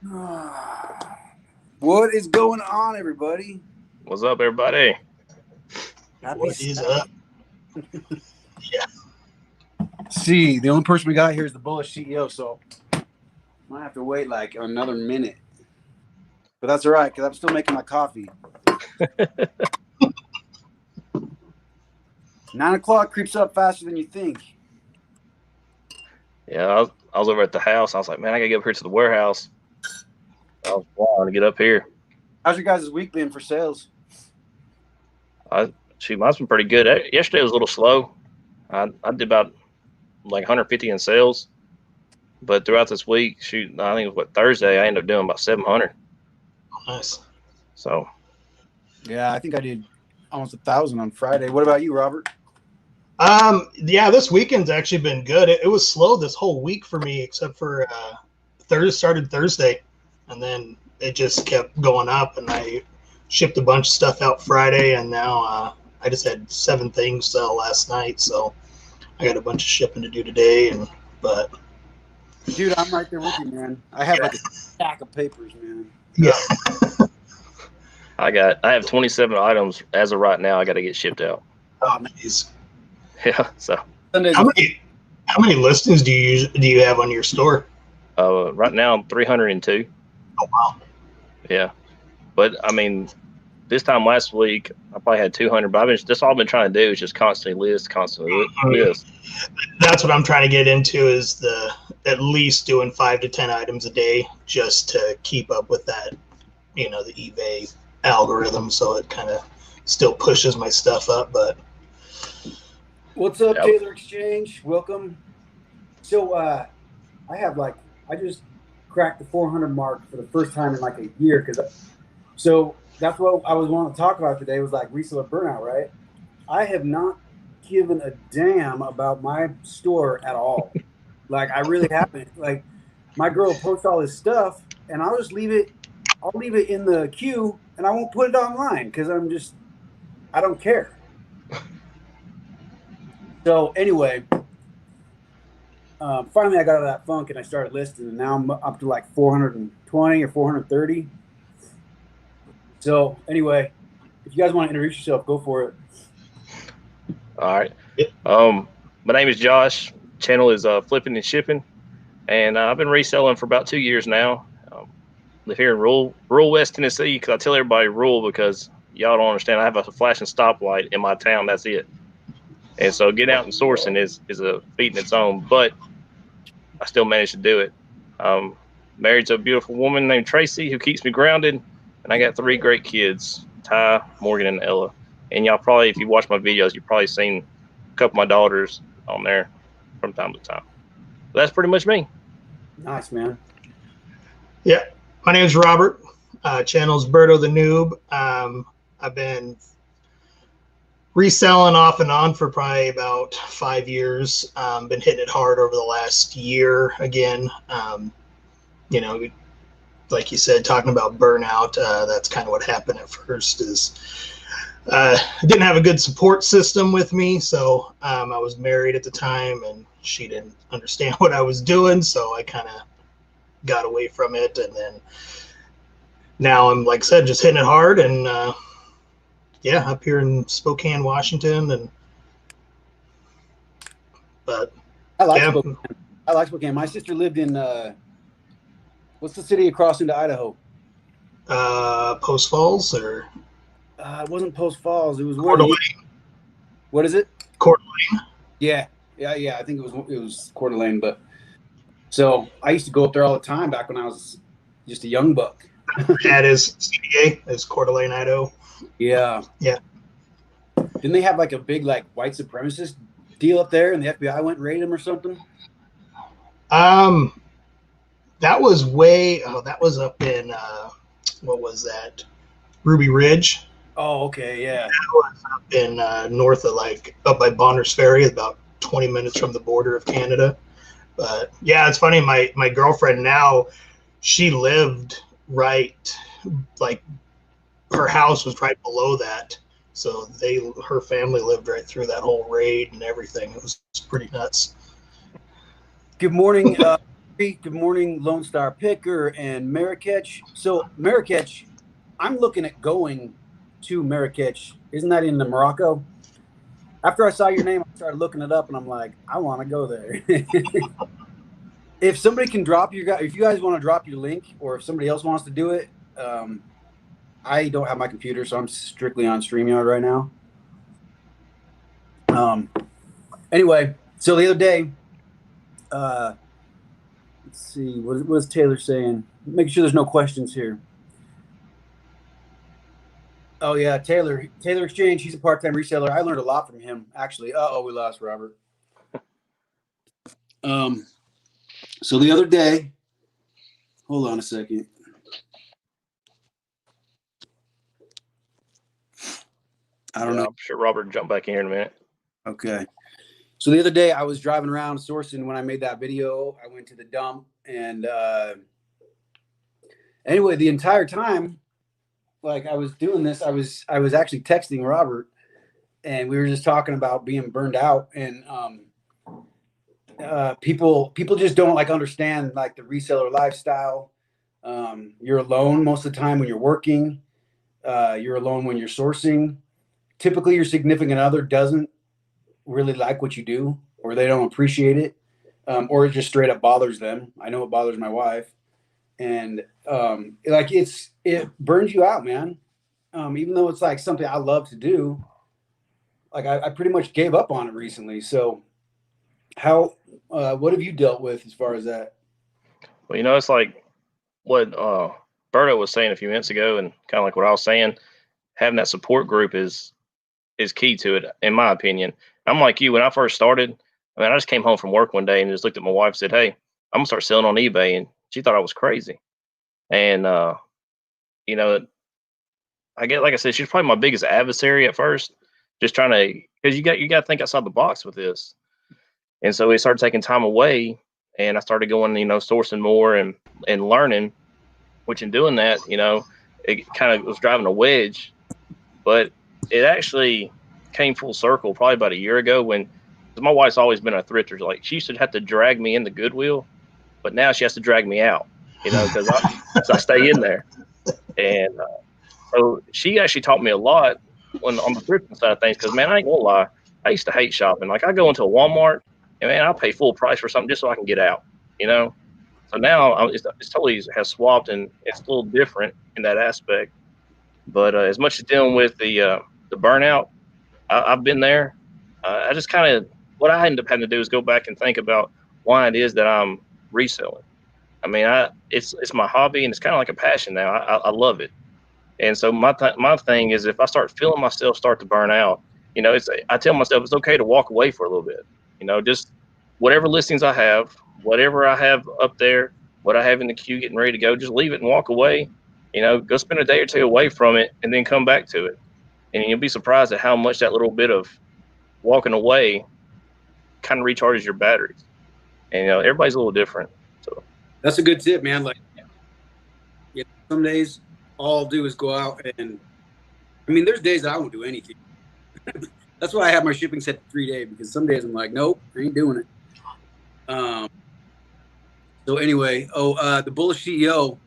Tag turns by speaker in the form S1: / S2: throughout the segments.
S1: What is going on, everybody?
S2: What's up, everybody?
S3: What is up? Yeah.
S1: See, the only person we got here is the bullish CEO, so might have to wait like another minute. But that's all right, because I'm still making my coffee. 9 o'clock creeps up faster than you think.
S2: Yeah, I was over at the house. I was like, man, I gotta get up here to the warehouse. I was flying to get up here.
S1: How's your guys' week been for sales?
S2: Mine's been pretty good. Yesterday was a little slow. I did about like 150 in sales, but throughout this week, I think it was Thursday, I ended up doing about 700.
S3: Nice.
S2: So,
S1: yeah, I think I did almost 1,000 on Friday. What about you, Robert?
S3: Yeah, this weekend's actually been good. It was slow this whole week for me, except for started Thursday, and then it just kept going up. And I shipped a bunch of stuff out Friday, and now I just had 7 things sell last night, so I got a bunch of shipping to do today. But
S1: dude, I'm right there with you, man. I have like a stack of papers, man.
S3: Yeah.
S2: I have 27 items as of right now. I got to get shipped out.
S3: Oh, nice.
S2: Yeah. So
S3: how many listings do you have on your store?
S2: Right now, 302.
S3: Oh wow.
S2: Yeah, but I mean, this time last week I probably had 200. But that's all I've been trying to do is just constantly list.
S3: That's what I'm trying to get into, is at least doing 5 to 10 items a day, just to keep up with that, the eBay algorithm, so it kind of still pushes my stuff up. But
S1: what's up, Taylor Exchange? Welcome. So I just cracked the 400 mark for the first time in like a year, so that's what I was wanting to talk about today, was like reseller burnout, right? I have not given a damn about my store at all. Like, I really haven't. Like, my girl posts all this stuff, and I'll just leave it. I'll leave it in the queue, and I won't put it online because I don't care. So anyway, finally I got out of that funk and I started listing, and now I'm up to like 420 or 430. So anyway, if you guys want to introduce yourself, go for it.
S2: All right. My name is Josh. Channel is Flippin and Shipping, and I've been reselling for about 2 years now. Live here in rural West Tennessee, because I tell everybody rural because y'all don't understand. I have a flashing stoplight in my town. That's it. And so getting out and sourcing is a feat in its own, but I still manage to do it. Married to a beautiful woman named Tracy who keeps me grounded, and I got 3 great kids, Ty, Morgan, and Ella. And y'all probably, if you watch my videos, you've probably seen a couple of my daughters on there from time to time. But that's pretty much me.
S1: Nice, man.
S3: Yeah, my name is Robert. Channel's Berto the Newb. I've been reselling off and on for probably about 5 years. Been hitting it hard over the last year again. Like you said, talking about burnout, that's kind of what happened at first. I didn't have a good support system with me, so I was married at the time, and she didn't understand what I was doing, so I kind of got away from it. And then now I'm, like I said, just hitting it hard, and up here in Spokane, Washington. But
S1: I like Spokane. I like Spokane. My sister lived in what's the city across into Idaho?
S3: Post Falls, or
S1: it wasn't Post Falls. It was
S3: Coeur d'Alene.
S1: What is it?
S3: Coeur d'Alene.
S1: Yeah. I think it was Coeur d'Alene. But so I used to go up there all the time back when I was just a young buck.
S3: That is CDA. Is Coeur d'Alene, Idaho.
S1: Yeah. Didn't they have like a big like white supremacist deal up there, and the FBI went and raided them or something?
S3: That was that was up in what was that? Ruby Ridge.
S1: Oh, okay, yeah.
S3: That was up in north of, like, up by Bonners Ferry, about 20 minutes from the border of Canada. But yeah, it's funny. My girlfriend now, she lived right, like, her house was right below that. So her family lived right through that whole raid and everything. It was pretty nuts.
S1: Good morning, Good morning, Lone Star Picker and Marrakech. So Marrakech, I'm looking at going to Marrakech. Isn't that in the Morocco? After I saw your name, I started looking it up, and I'm like, I want to go there. If somebody can drop if you guys want to drop your link, or if somebody else wants to do it, I don't have my computer, so I'm strictly on StreamYard right now. Anyway, so the other day, let's see, what is Taylor saying? Making sure there's no questions here. Oh yeah, Taylor Exchange. He's a part-time reseller. I learned a lot from him, actually. We lost Robert. So the other day, hold on a second. I don't know.
S2: I'm sure Robert will jump back in here in a minute.
S1: Okay. So the other day I was driving around sourcing when I made that video. I went to the dump, and anyway, the entire time, like I was doing this, I was actually texting Robert, and we were just talking about being burned out, and people just don't like understand like the reseller lifestyle. You're alone most of the time when you're working. You're alone when you're sourcing. Typically, your significant other doesn't really like what you do, or they don't appreciate it, or it just straight up bothers them. I know it bothers my wife, and like it burns you out, man. Even though it's like something I love to do, like I pretty much gave up on it recently. So what have you dealt with as far as that?
S2: Well, it's like what Berto was saying a few minutes ago, and kind of like what I was saying, having that support group is key to it, in my opinion. I'm like you. When I first started, I just came home from work one day and just looked at my wife and said, "Hey, I'm gonna start selling on eBay," and she thought I was crazy. And I get, like I said, she's probably my biggest adversary at first, just trying to, because you got to think outside the box with this. And so we started taking time away, and I started going, sourcing more and learning, which in doing that, it kind of was driving a wedge, but it actually came full circle probably about a year ago when, because my wife's always been a thrifter. Like, she used to have to drag me into Goodwill, but now she has to drag me out, because I stay in there. And so she actually taught me a lot on the thrifting side of things, because, man, I ain't gonna lie, I used to hate shopping. Like, I go into a Walmart, and, man, I'll pay full price for something just so I can get out, So now it's totally has swapped, and it's a little different in that aspect. But as much as dealing with the burnout, I've been there. I just kind of, what I end up having to do is go back and think about why it is that I'm reselling. I mean, it's my hobby, and it's kind of like a passion now. I love it. And so my thing is, if I start feeling myself start to burn out, I tell myself it's okay to walk away for a little bit. Just whatever listings I have, whatever I have up there, what I have in the queue getting ready to go, just leave it and walk away. Go spend a day or two away from it, and then come back to it. And you'll be surprised at how much that little bit of walking away kind of recharges your batteries. And everybody's a little different. So
S1: that's a good tip, man. Like, some days all I'll do is go out, and there's days that I won't do anything. That's why I have my shipping set to 3 days, because some days I'm like, nope, I ain't doing it. So anyway, the bullish CEO,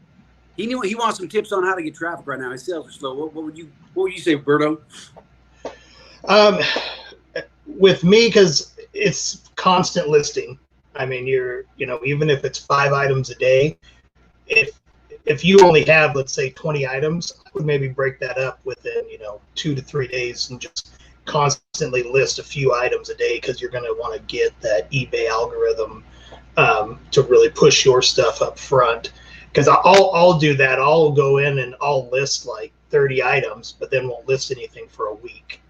S1: he wants some tips on how to get traffic right now. His sales are slow. What would you say, Berto?
S3: With me, because it's constant listing. You're, even if it's 5 items a day, if you only have, let's say, 20 items, I would maybe break that up within, 2 to 3 days, and just constantly list a few items a day, because you're going to want to get that eBay algorithm to really push your stuff up front. Because I'll do that. I'll go in and I'll list like 30 items, but then won't list anything for a week.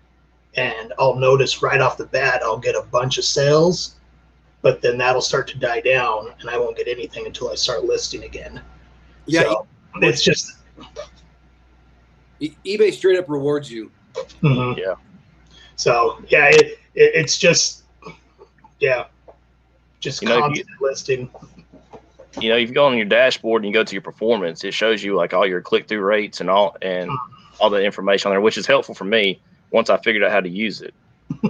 S3: And I'll notice right off the bat, I'll get a bunch of sales, but then that'll start to die down, and I won't get anything until I start listing again. Yeah, so it's just
S1: eBay straight up rewards you.
S3: Mm-hmm.
S2: Yeah.
S3: So yeah, it's just constant listing.
S2: If you go on your dashboard and you go to your performance, it shows you like all your click-through rates and all the information on there, which is helpful for me once I figured out how to use it.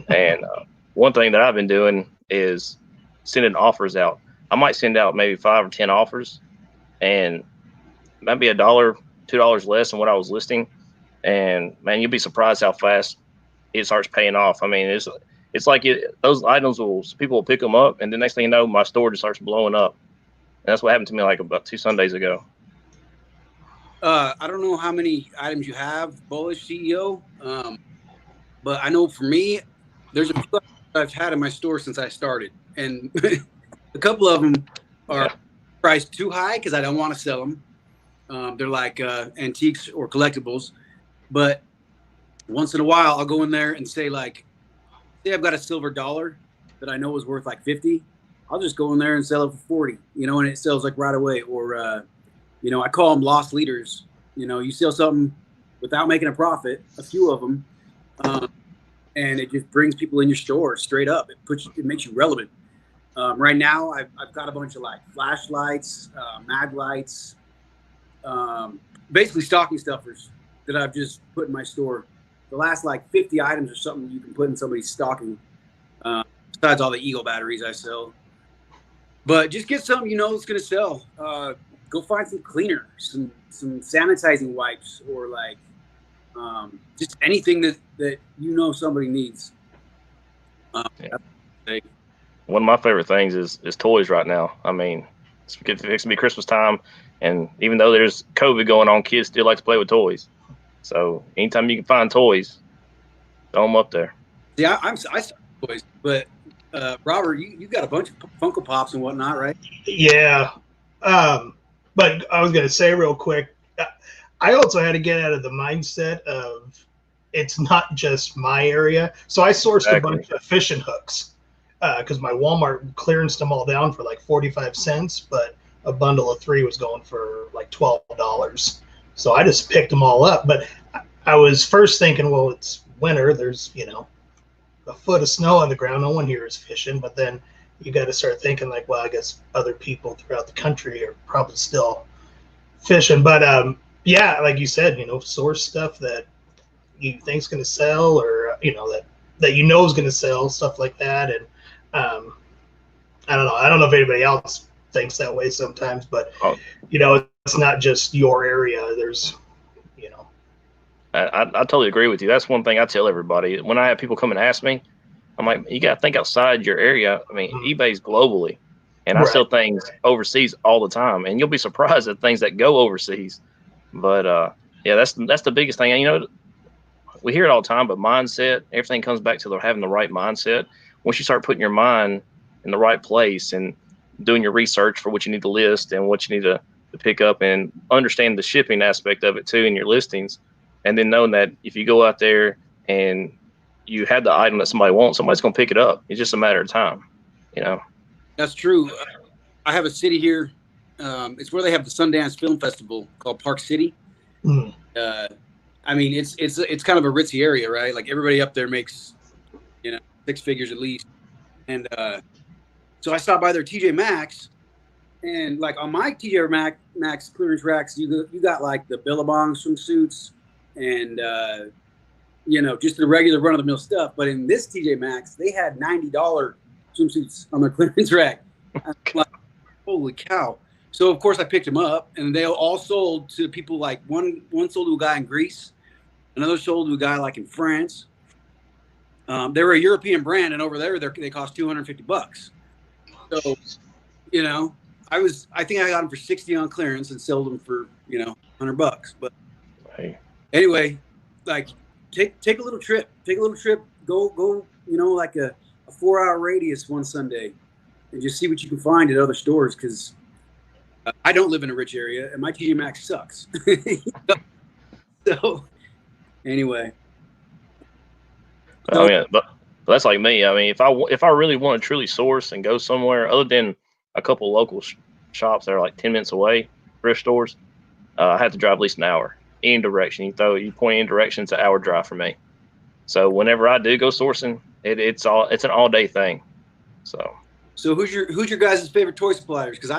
S2: And one thing that I've been doing is sending offers out. I might send out maybe 5 or 10 offers, and maybe $1, $2 less than what I was listing. And man, you'll be surprised how fast it starts paying off. I mean, it's like those items people will pick them up, and the next thing you know, my store just starts blowing up. And that's what happened to me like about 2 Sundays ago.
S1: I don't know how many items you have, Bullish CEO, but I know for me, there's a few I've had in my store since I started, and a couple of them are priced too high because I don't want to sell them. They're like antiques or collectibles, but once in a while, I'll go in there and say, like, say I've got a silver dollar that I know is worth like 50. I'll just go in there and sell it for 40, and it sells like right away. Or, I call them lost leaders. You sell something without making a profit, a few of them, and it just brings people in your store straight up. It makes you relevant. Right now, I've got a bunch of like flashlights, mag lights, basically stocking stuffers that I've just put in my store. The last like 50 items or something you can put in somebody's stocking, besides all the Eagle batteries I sell. But just get something it's going to sell. Go find some cleaner, some sanitizing wipes, or like just anything that somebody needs.
S2: One of my favorite things is toys right now. I mean, it's going to be Christmas time, and even though there's COVID going on, kids still like to play with toys. So anytime you can find toys, throw them up there.
S1: Yeah, I sell toys, but Robert, you got a bunch of Funko Pops and whatnot, right?
S3: Yeah. But I was going to say real quick, I also had to get out of the mindset of it's not just my area. So I sourced a bunch of fishing hooks because my Walmart clearanced them all down for like 45 cents, but a bundle of 3 was going for like $12. So I just picked them all up. But I was first thinking, well, it's winter. There's, a foot of snow on the ground. No one here is fishing. But then you got to start thinking like, well, I guess other people throughout the country are probably still fishing. But yeah, like you said, source stuff that you think's going to sell, or that is going to sell, stuff like that. And I don't know if anybody else thinks that way sometimes, but it's not just your area. There's,
S2: I totally agree with you. That's one thing I tell everybody when I have people come and ask me. I'm like, you got to think outside your area. I mean, eBay's globally, and I sell things overseas all the time, and you'll be surprised at things that go overseas. But yeah, that's the biggest thing. We hear it all the time, but mindset, everything comes back to having the right mindset. Once you start putting your mind in the right place and doing your research for what you need to list and what you need to pick up, and understand the shipping aspect of it too in your listings, and then knowing that if you go out there and you have the item that somebody wants, somebody's going to pick it up. It's just a matter of time,
S1: That's true. I have a city here. It's where they have the Sundance Film Festival called Park City. I mean, it's kind of a ritzy area, right? Like everybody up there makes, 6 figures at least. And so I stopped by their TJ Maxx, and like on my TJ Maxx clearance racks, you got like the Billabong swimsuits and just the regular run of the mill stuff. But in this TJ Maxx, they had $90 swimsuits on their clearance rack. I'm like, holy cow! So of course I picked them up, and they all sold to people like one sold to a guy in Greece, another sold to a guy like in France. They were a European brand, and over there they cost $250. So, I think I got them for 60 on clearance and sold them for $100. But anyway, like take a little trip. Go. Like a 4-hour radius one Sunday, and just see what you can find at other stores. Because I don't live in a rich area, and my TJ Maxx sucks. So anyway.
S2: Oh yeah, but that's like me. I mean, if I really want to truly source and go somewhere other than a couple local shops that are like 10 minutes away, thrift stores, I have to drive at least an hour any direction. You point any direction, it's an hour drive for me. So whenever I do go sourcing, it's an all day thing. So
S1: who's your guys' favorite toy suppliers? Because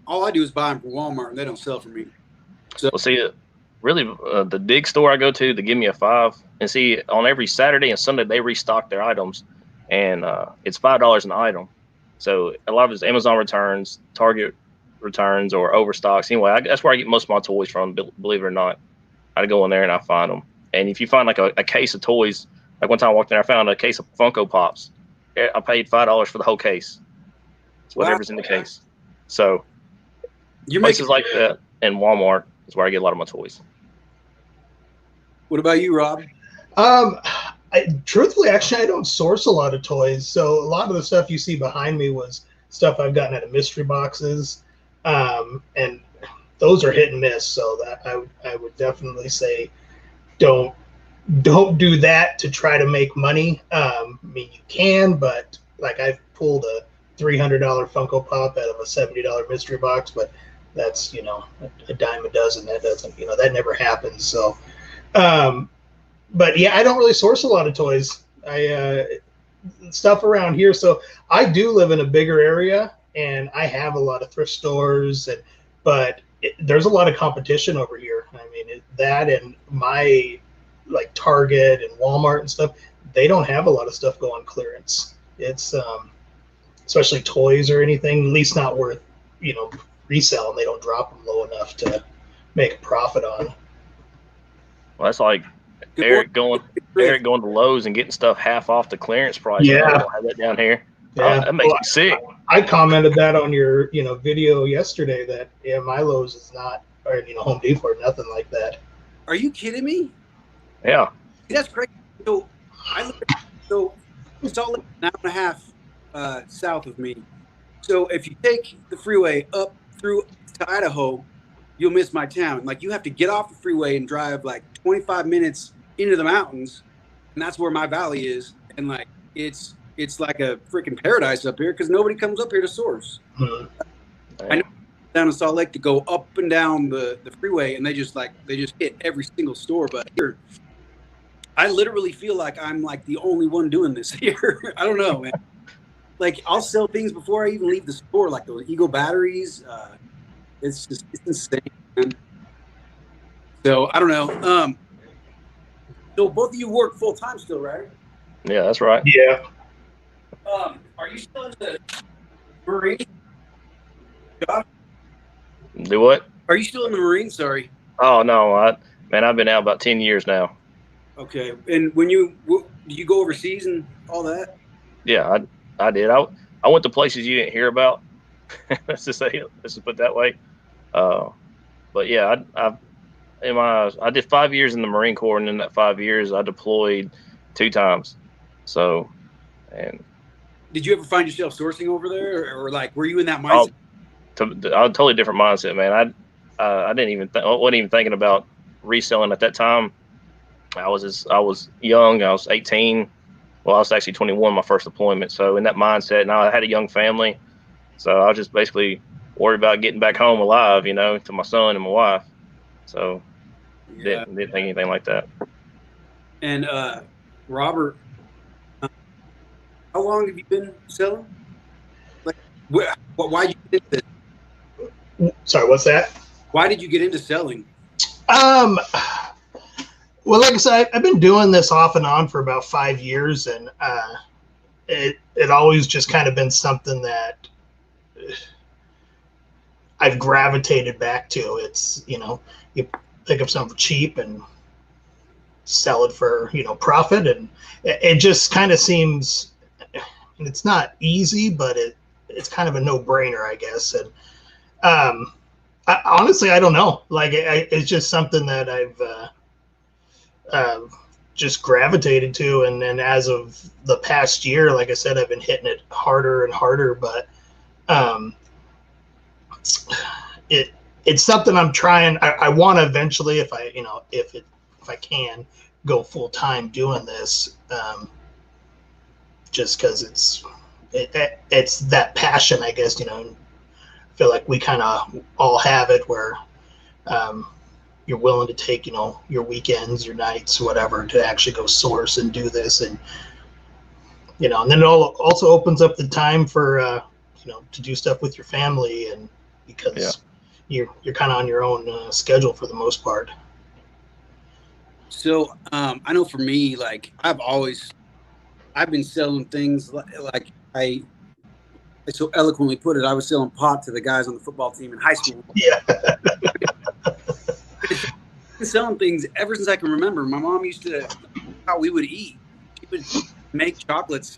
S1: all I do is buy them from Walmart, and they don't sell for me. So
S2: well, see, really, the dig store I go to, they give me a 5. And see, on every Saturday and Sunday, they restock their items, and it's $5 an item. So a lot of it's Amazon returns, Target returns, or overstocks. Anyway, that's where I get most of my toys from, believe it or not. I go in there and I find them. And if you find like a case of toys, like one time I walked in there, I found a case of Funko Pops. I paid $5 for the whole case. It's whatever's in the case. So places like that and Walmart is where I get a lot of my toys.
S1: What about you, Rob?
S3: Truthfully, actually, I don't source a lot of toys. So a lot of the stuff you see behind me was stuff I've gotten out of mystery boxes. And those are hit and miss. So that I would definitely say don't do that to try to make money. I mean, you can, but like I've pulled a $300 Funko Pop out of a $70 mystery box, but that's, you know, a dime a dozen. That doesn't, you know, that never happens. So, but yeah, I don't really source a lot of toys. Stuff around here. So I do live in a bigger area and I have a lot of thrift stores, but there's a lot of competition over here. I mean, that and my like Target and Walmart and stuff, they don't have a lot of stuff go on clearance. It's especially toys or anything, at least not worth, you know, resell, and they don't drop them low enough to make a profit on.
S2: Well, that's like Eric going to Lowe's and getting stuff half off the clearance price.
S3: Yeah,
S2: I don't have that down here.
S3: Yeah,
S2: that makes me sick.
S3: I commented that on your, you know, video yesterday that my Lowe's is not, or you know, Home Depot or nothing like that.
S1: Are you kidding me?
S2: Yeah,
S1: that's crazy. So it's all an hour and a half south of me. So if you take the freeway up through to Idaho, you'll miss my town. Like you have to get off the freeway and drive like 25 minutes into the mountains, and that's where my valley is. And like it's like a freaking paradise up here because nobody comes up here to source. I know down in Salt Lake to go up and down the freeway, and they just hit every single store. But here, I literally feel like I'm like the only one doing this here. I don't know, man. Like I'll sell things before I even leave the store, like those Eagle batteries. It's insane, man. So I don't know. So both of you work full time still, right?
S2: Yeah, that's right.
S3: Yeah.
S1: Are you still in the Marine?
S2: Do what?
S1: Are you still in the Marine? Sorry.
S2: Oh no, I've been out about 10 years now.
S1: Okay, and do you go overseas and all that?
S2: Yeah, I did. I went to places you didn't hear about. let's just put it that way. But yeah, I did 5 years in the Marine Corps, and in that 5 years, I deployed 2 times. So, and
S1: did you ever find yourself sourcing over there, or like were you in that mindset?
S2: A totally different mindset, man. I didn't even wasn't even thinking about reselling at that time. I was young. I was 18. Well, I was actually 21 my first deployment. So in that mindset, and I had a young family, so I was just basically worried about getting back home alive, you know, to my son and my wife. So didn't think anything like that.
S1: And Robert, how long have you been selling? Like, why did you get into this?
S3: Sorry, what's that?
S1: Why did you get into selling?
S3: Well, like I said, I've been doing this off and on for about 5 years, and it always just kind of been something that I've gravitated back to. It's, you know, you pick up something cheap and sell it for, you know, profit, and it just kind of seems, and it's not easy, but it's kind of a no-brainer, I guess. And honestly, I don't know. Like, it's just something that I've just gravitated to, and then as of the past year, like I said, I've been hitting it harder and harder. But it's something I'm trying. I want to eventually, if I can, go full time doing this, just because it's that passion, I guess. You know, I feel like we kind of all have it where you're willing to take, you know, your weekends, your nights, whatever, to actually go source and do this. And, you know, and then it also opens up the time for, you know, to do stuff with your family, and because you're kind of on your own schedule for the most part.
S1: So I know for me, like I've been selling things like so eloquently put it, I was selling pot to the guys on the football team in high school.
S3: Yeah.
S1: I've been selling things ever since I can remember. My mom used to, how we would eat. She would make chocolates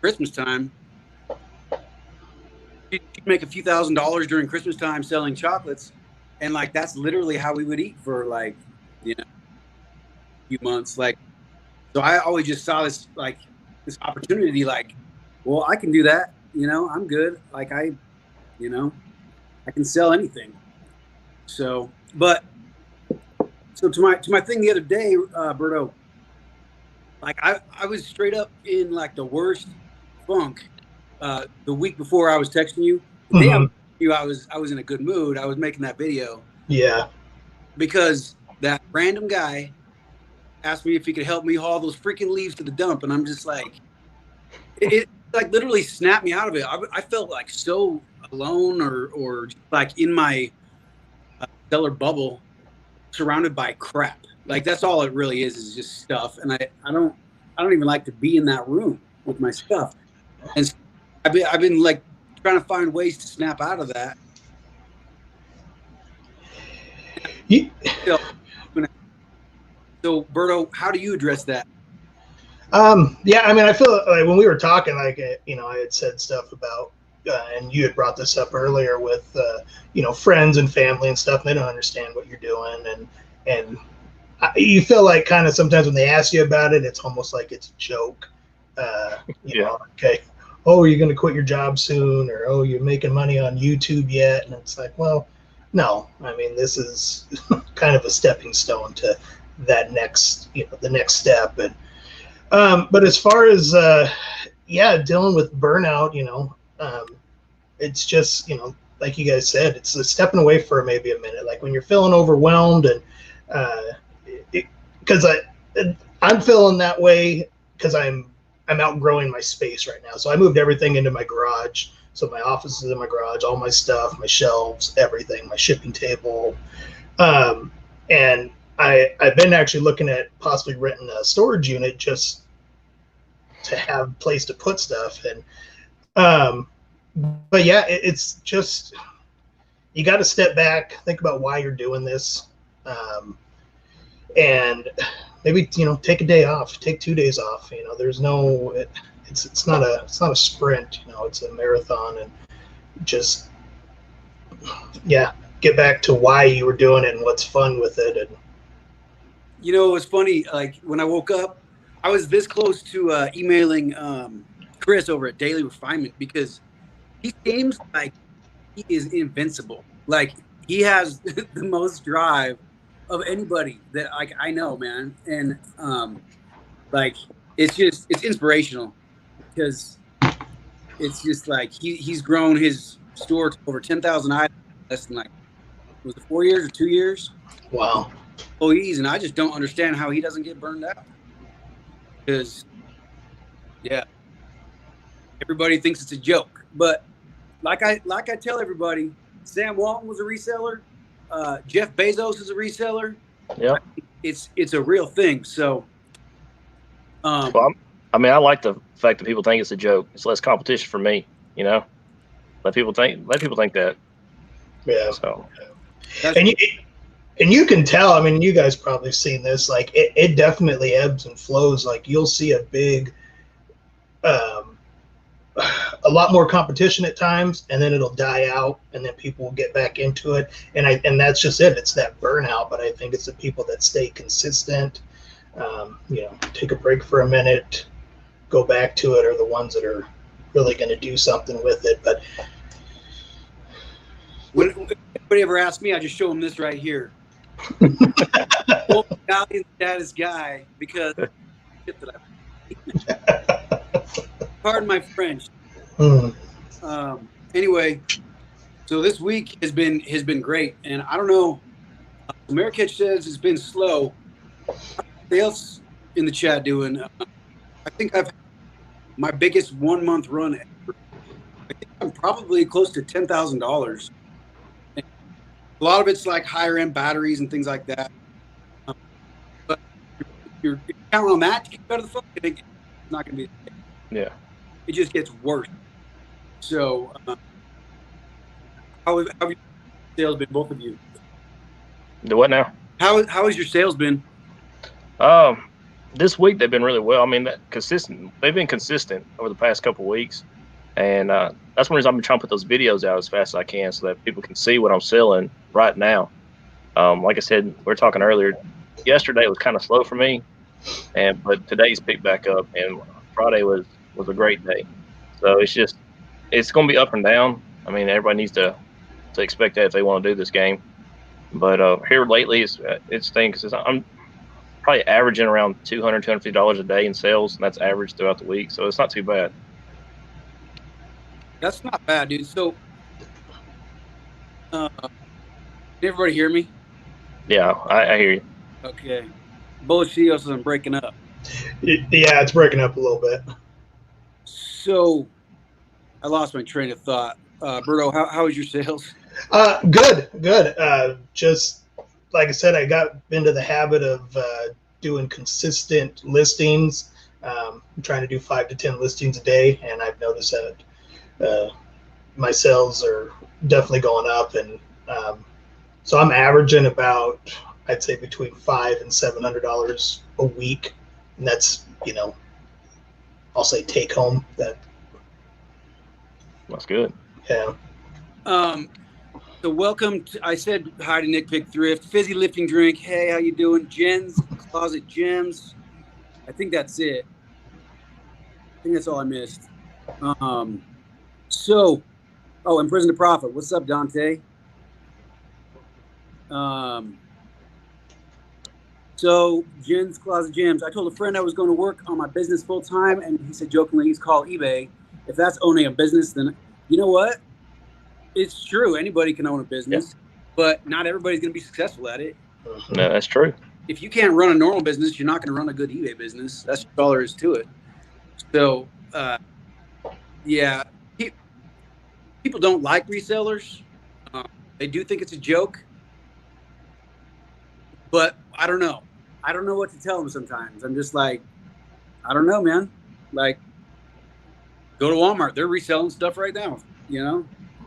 S1: Christmas time. She'd make a few $1,000s during Christmas time selling chocolates. And like, that's literally how we would eat for like, you know, a few months. Like, so I always just saw this, like this opportunity, like, well, I can do that. You know, I'm good. Like you know, I can sell anything. So, so to my thing the other day, Berto, like I was straight up in like the worst funk the week before I was texting you. The day I was in a good mood. I was making that video.
S3: Yeah.
S1: Because that random guy asked me if he could help me haul those freaking leaves to the dump, and I'm just like, it like literally snapped me out of it. I felt like so alone or like in my seller bubble, surrounded by crap. Like that's all it really is just stuff. And I don't even like to be in that room with my stuff. And so I've been like trying to find ways to snap out of that.
S3: Yeah.
S1: So Berto, how do you address that?
S3: Yeah, I mean, I feel like when we were talking, like, you know, I had said stuff about, and you had brought this up earlier with, you know, friends and family and stuff. And they don't understand what you're doing. And you feel like kind of sometimes when they ask you about it, it's almost like it's a joke. You know, okay, oh, are you going to quit your job soon? Or, oh, you're making money on YouTube yet? And it's like, well, no, I mean, this is kind of a stepping stone to that next, you know, the next step. And, but as far as, yeah, dealing with burnout, you know, it's just, you know, like you guys said, it's stepping away for maybe a minute. Like when you're feeling overwhelmed and, because I'm feeling that way because I'm outgrowing my space right now. So I moved everything into my garage. So my office is in my garage, all my stuff, my shelves, everything, my shipping table. And I've been actually looking at possibly renting a storage unit just to have a place to put stuff. And, but yeah, it's just, you got to step back, think about why you're doing this. And maybe, you know, take a day off, take 2 days off. You know, there's no, it's not a sprint, you know, it's a marathon. And just, yeah, get back to why you were doing it and what's fun with it. And
S1: you know, it's funny, like when I woke up, I was this close to emailing Chris over at Daily Refinement because he seems like he is invincible. Like he has the most drive of anybody that like I know, man. And like it's inspirational because it's just like he's grown his store to over 10,000 items less than like, was it 4 years or 2 years?
S3: wow.
S1: Employees, and I just don't understand how he doesn't get burned out. Because, yeah, everybody thinks it's a joke. But like I tell everybody, Sam Walton was a reseller. Jeff Bezos is a reseller.
S2: Yeah,
S1: it's a real thing. So,
S2: well, I mean, I like the fact that people think it's a joke. It's less competition for me, you know. Let people think that.
S3: Yeah.
S2: So,
S3: and you can tell. I mean, you guys probably seen this. Like it definitely ebbs and flows. Like you'll see a big, a lot more competition at times, and then it'll die out, and then people will get back into it. And that's just it. It's that burnout. But I think it's the people that stay consistent. You know, take a break for a minute, go back to it, are the ones that are really going to do something with it. But
S1: when anybody ever asks me, I just show them this right here. Italian status guy because pardon my French. Anyway, so this week has been great, and I don't know. Americatch says it's been slow. What else in the chat doing? I think I've had my biggest 1 month run ever. I think I'm probably close to $10,000. A lot of it's like higher end batteries and things like that. But you're counting on that to get better the phone. It's not going to be.
S2: Yeah.
S1: It just gets worse. So, how have your sales been, both of you?
S2: Do what now?
S1: How has your sales been?
S2: This week they've been really well. I mean, they've been consistent over the past couple of weeks, and that's one reason I've been trying to put those videos out as fast as I can so that people can see what I'm selling right now. Like I said, we were talking earlier. Yesterday was kind of slow for me, but today's picked back up, and Friday was a great day. So it's going to be up and down. I mean, everybody needs to expect that if they want to do this game. But here lately, it's things. I'm probably averaging around $200, $250 a day in sales, and that's average throughout the week. So it's not too bad.
S1: That's not bad, dude. So, can everybody hear me?
S2: Yeah, I hear you.
S1: Okay. Bullshit isn't breaking up.
S3: Yeah, it's breaking up a little bit.
S1: So, I lost my train of thought. Berto, how is your sales?
S3: Good. Just like I said, I got into the habit of doing consistent listings. I'm trying to do 5 to 10 listings a day, and I've noticed that my sales are definitely going up, and so I'm averaging about, I'd say, between $500 and $700 a week, and that's, I'll say take home.
S2: That's good.
S3: Yeah.
S1: So welcome to, I said hi to Nick Pick Thrift, Fizzy Lifting Drink. Hey, how you doing? Jen's Closet Gems. I think that's it. I think that's all I missed. And Prison to Profit. What's up, Dante? So Jen's Closet Gems. I told a friend I was going to work on my business full time, and he said jokingly, he's called eBay. If that's owning a business, then you know what? It's true. Anybody can own a business, but not everybody's going to be successful at it.
S2: No, that's true.
S1: If you can't run a normal business, you're not going to run a good eBay business. That's all there is to it. So, people don't like resellers. They do think it's a joke, but I don't know. I don't know what to tell them sometimes. I'm just like, I don't know, man. Like, go to Walmart. They're reselling stuff right now,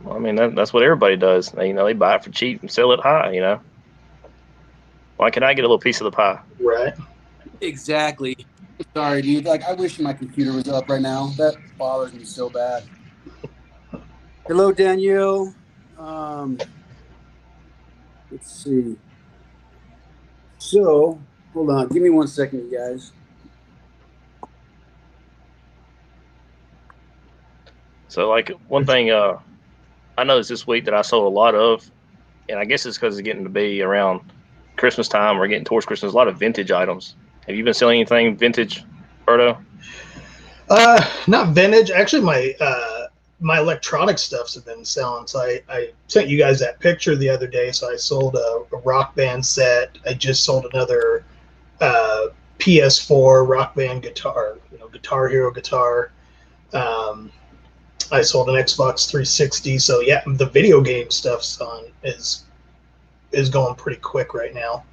S2: I mean, that's what everybody does. They buy it for cheap and sell it high, Why can't I get a little piece of the pie?
S3: Right.
S1: Exactly. Sorry, dude. Like, I wish my computer was up right now. That bothers me so bad. Hello, Danielle. Let's see. So, hold on. Give me 1 second, you guys.
S2: So, like, one thing I noticed this week that I sold a lot of, and I guess it's because it's getting to be around Christmas time or getting towards Christmas, a lot of vintage items. Have you been selling anything vintage, Berto?
S3: Not vintage. Actually, my electronic stuffs have been selling. So I sent you guys that picture the other day. So I sold a Rock Band set. I just sold another PS4 Rock Band guitar, Guitar Hero guitar. I sold an Xbox 360. So yeah, the video game stuff's is going pretty quick right now.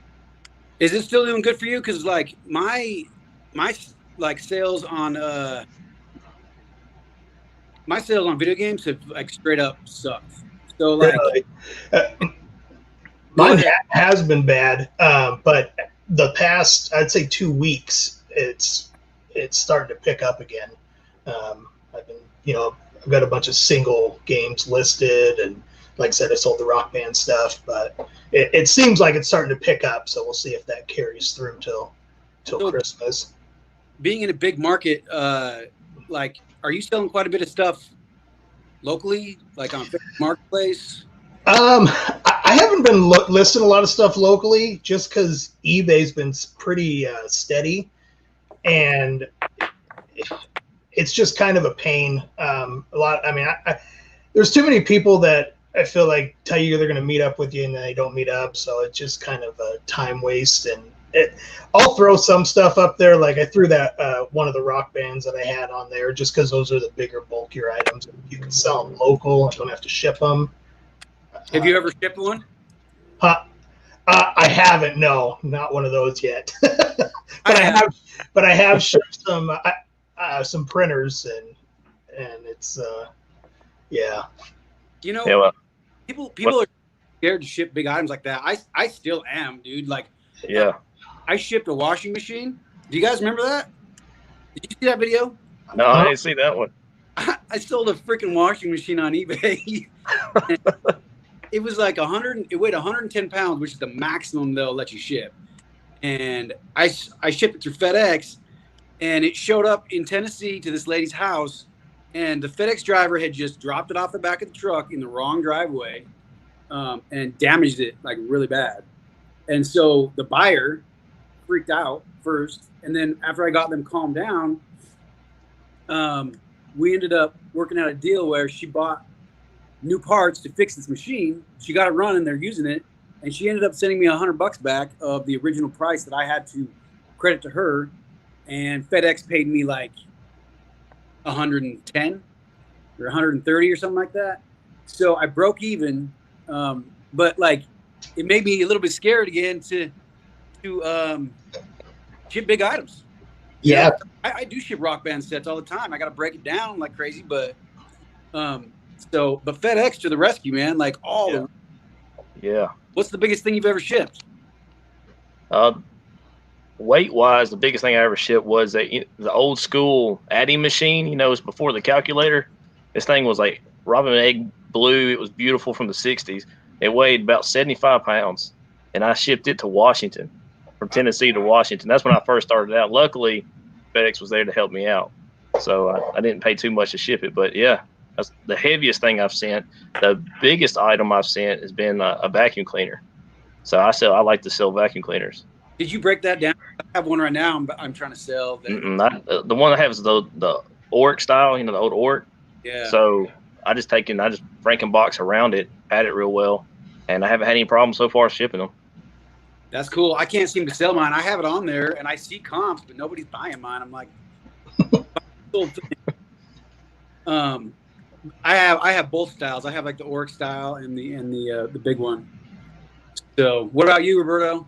S1: Is it still doing good for you? Because like my sales on video games have like straight up sucked. So like
S3: really? Mine has been bad, but the past, I'd say 2 weeks, it's starting to pick up again. I've been, I've got a bunch of single games listed, and like I said, I sold the Rock Band stuff, but it seems like it's starting to pick up. So we'll see if that carries through till Christmas.
S1: Being in a big market, like, are you selling quite a bit of stuff locally, like on Marketplace?
S3: I haven't been listing a lot of stuff locally just because eBay's been pretty steady, and it's just kind of a pain. There's too many people that I feel like tell you they're going to meet up with you and then they don't meet up. So it's just kind of a time waste. And I'll throw some stuff up there. Like I threw that one of the Rock Bands that I had on there just because those are the bigger, bulkier items. You can sell them local and don't have to ship them.
S1: Have you ever shipped one?
S3: I haven't. No, not one of those yet. But I have shipped some printers, and it's Yeah.
S1: You know,
S2: Yeah, well,
S1: people are scared to ship big items like that. I still am, dude. Like,
S2: yeah.
S1: I shipped a washing machine. Do you guys remember that? Did you see that video?
S2: No, I didn't see that one.
S1: I sold a freaking washing machine on eBay. It was like 100. It weighed 110 pounds, which is the maximum they'll let you ship. And I shipped it through FedEx, and it showed up in Tennessee to this lady's house. And the FedEx driver had just dropped it off the back of the truck in the wrong driveway, and damaged it like really bad. And so the buyer freaked out first, and then after I got them calmed down, we ended up working out a deal where she bought new parts to fix this machine. She got it running, they're using it, and she ended up sending me $100 back of the original price that I had to credit to her, and FedEx paid me like 110 or 130 or something like that. So I broke even, but like it made me a little bit scared again to ship big items.
S3: Yeah.
S1: I do ship Rock Band sets all the time. I got to break it down like crazy, but FedEx to the rescue, man. Like
S2: Yeah.
S1: What's the biggest thing you've ever shipped?
S2: Weight-wise, the biggest thing I ever shipped was the old school adding machine. You know, it's before the calculator. This thing was like robin egg blue. It was beautiful from the 60s. It weighed about 75 pounds, and I shipped it to Washington, from Tennessee to Washington. That's when I first started out. Luckily, FedEx was there to help me out, so I didn't pay too much to ship it. But yeah, that's the heaviest thing I've sent. The biggest item I've sent has been a vacuum cleaner. So I like to sell vacuum cleaners.
S1: Did you break that down? I have one right now. I'm trying to sell.
S2: The one I have is the Orc style, you know, the old Orc.
S1: Yeah.
S2: So I just Frankenbox around it, pad it real well, and I haven't had any problems so far shipping them.
S1: That's cool. I can't seem to sell mine. I have it on there, and I see comps, but nobody's buying mine. I'm like, I have both styles. I have like the Orc style and the big one. So, what about you, Roberto?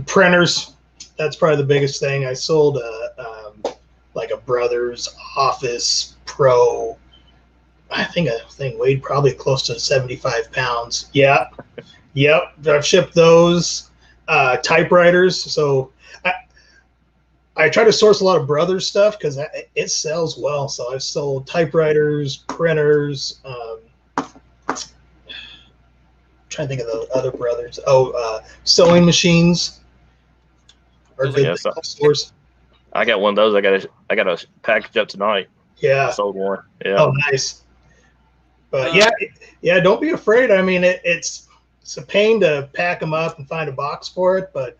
S3: Printers. That's probably the biggest thing. I sold like a Brothers Office Pro. I think a thing weighed probably close to 75 pounds. Yeah. Yep. I've shipped those. Typewriters. So I try to source a lot of Brothers stuff because it sells well. So I've sold typewriters, printers. Trying to think of the other Brothers. Sewing machines are good to source.
S2: I got one of those. I got a package up tonight.
S3: Yeah.
S2: I sold one. Yeah.
S3: Oh, nice. But yeah, don't be afraid. I mean, it's a pain to pack them up and find a box for it, but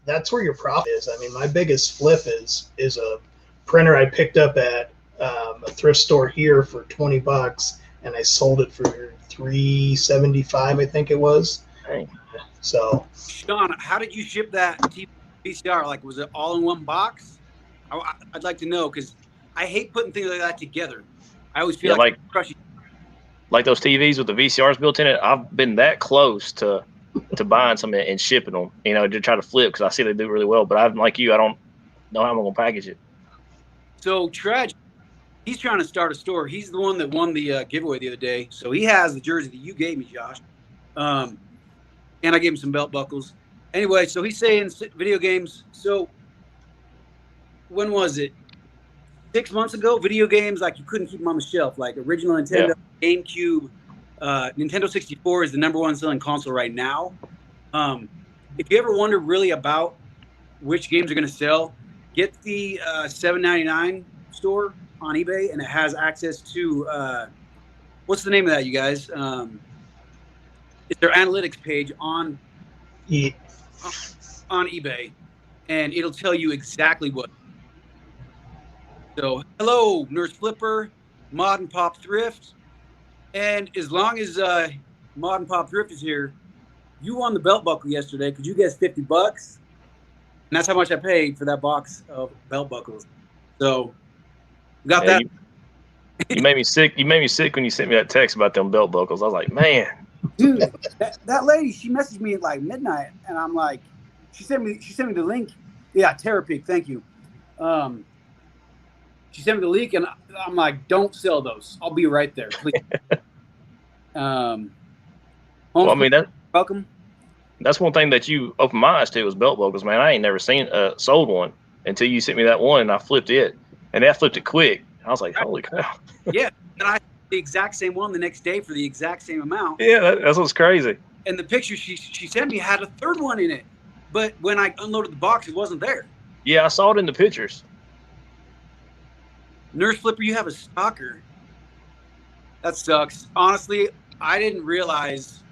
S3: that's where your profit is. I mean, my biggest flip is a printer I picked up at a thrift store here for $20, and I sold it for $375, I think it was.
S2: Dang.
S3: So,
S1: Sean, how did you ship that VCR? Like, was it all in one box? I'd like to know, because I hate putting things like that together. I always feel like crushing.
S2: Like those TVs with the VCRs built in it. I've been that close to buying some and shipping them, you know, to try to flip, because I see they do really well. But I'm like you, I don't know how I'm going to package it. So
S1: Tragic, he's trying to start a store. He's the one that won the giveaway the other day. So he has the jersey that you gave me, Josh. And I gave him some belt buckles. Anyway, so he's saying video games. So when was it? 6 months ago, video games, like you couldn't keep them on the shelf. Like original Nintendo, GameCube, Nintendo 64 is the #1 selling console right now. If you ever wonder really about which games are going to sell, get the $7.99 store on eBay, and it has access to what's the name of that, you guys? It's their analytics page on eBay, and it'll tell you exactly what. So, hello, Nurse Flipper, Mod and Pop Thrift, and as long as Mod and Pop Thrift is here, you won the belt buckle yesterday. Could you guess $50? And that's how much I paid for that box of belt buckles. So, got that.
S2: You made me sick. You made me sick when you sent me that text about them belt buckles. I was like, man,
S1: dude, that lady, she messaged me at like midnight, and I'm like, she sent me the link. Yeah, Terrapig, thank you. she sent me the link, and I'm like, don't sell those. I'll be right there, please.
S2: Well, I mean,
S1: welcome.
S2: That's one thing that you opened my eyes to was belt buckles, man. I ain't never sold one until you sent me that one, and I flipped it, and I flipped it quick. I was like, holy cow.
S1: Yeah, and I had the exact same one the next day for the exact same amount.
S2: Yeah, that's what's crazy.
S1: And the picture she sent me had a third one in it, but when I unloaded the box, it wasn't there.
S2: Yeah, I saw it in the pictures.
S1: Nurse Flipper, you have a stalker. That sucks. Honestly, I didn't realize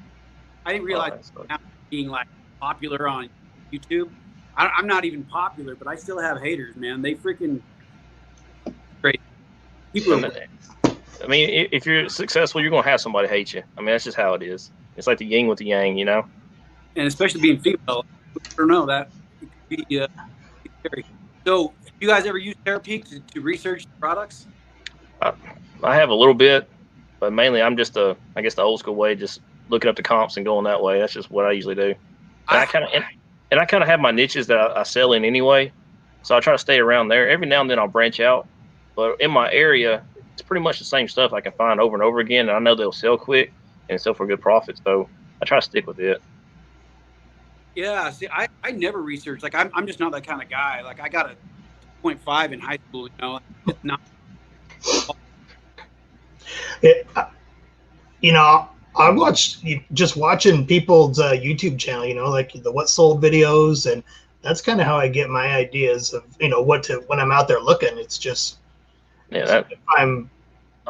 S1: now being like popular on YouTube. I'm not even popular, but I still have haters, man. They freaking great. People are,
S2: I mean, if you're successful, you're gonna have somebody hate you. I mean, that's just how it is. It's like the yin with the yang, you know.
S1: And especially being female, I don't know that it could be scary. So, you guys ever use Terapeak to research products?
S2: I have a little bit, but mainly I'm just I guess the old school way, just looking up the comps and going that way. That's just what I usually do. And I kind of have my niches that I sell in anyway, so I try to stay around there. Every now and then I'll branch out, but in my area, it's pretty much the same stuff I can find over and over again, and I know they'll sell quick and sell for good profit. So I try to stick with it.
S1: Yeah, see, I never research. Like, I'm just not that kind of guy. Like, I got a 0.5 in high school, you know. It's not.
S3: You know, I watched just watching people's YouTube channel, you know, like the what sold videos, and that's kind of how I get my ideas of, you know, when I'm out there looking. It's just,
S2: yeah, I'm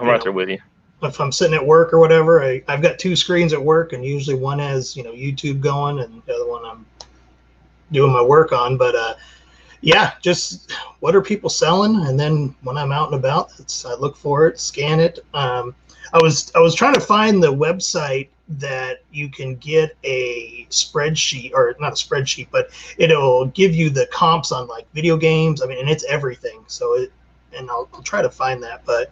S2: right there with you.
S3: If I'm sitting at work or whatever, I've got two screens at work, and usually one has, you know, YouTube going, and the other one I'm doing my work on. But yeah, just what are people selling, and then when I'm out and about, I look for it, scan it. I was trying to find the website that you can get a spreadsheet, or not a spreadsheet, but it'll give you the comps on like video games. I mean, and it's everything. So I'll try to find that, but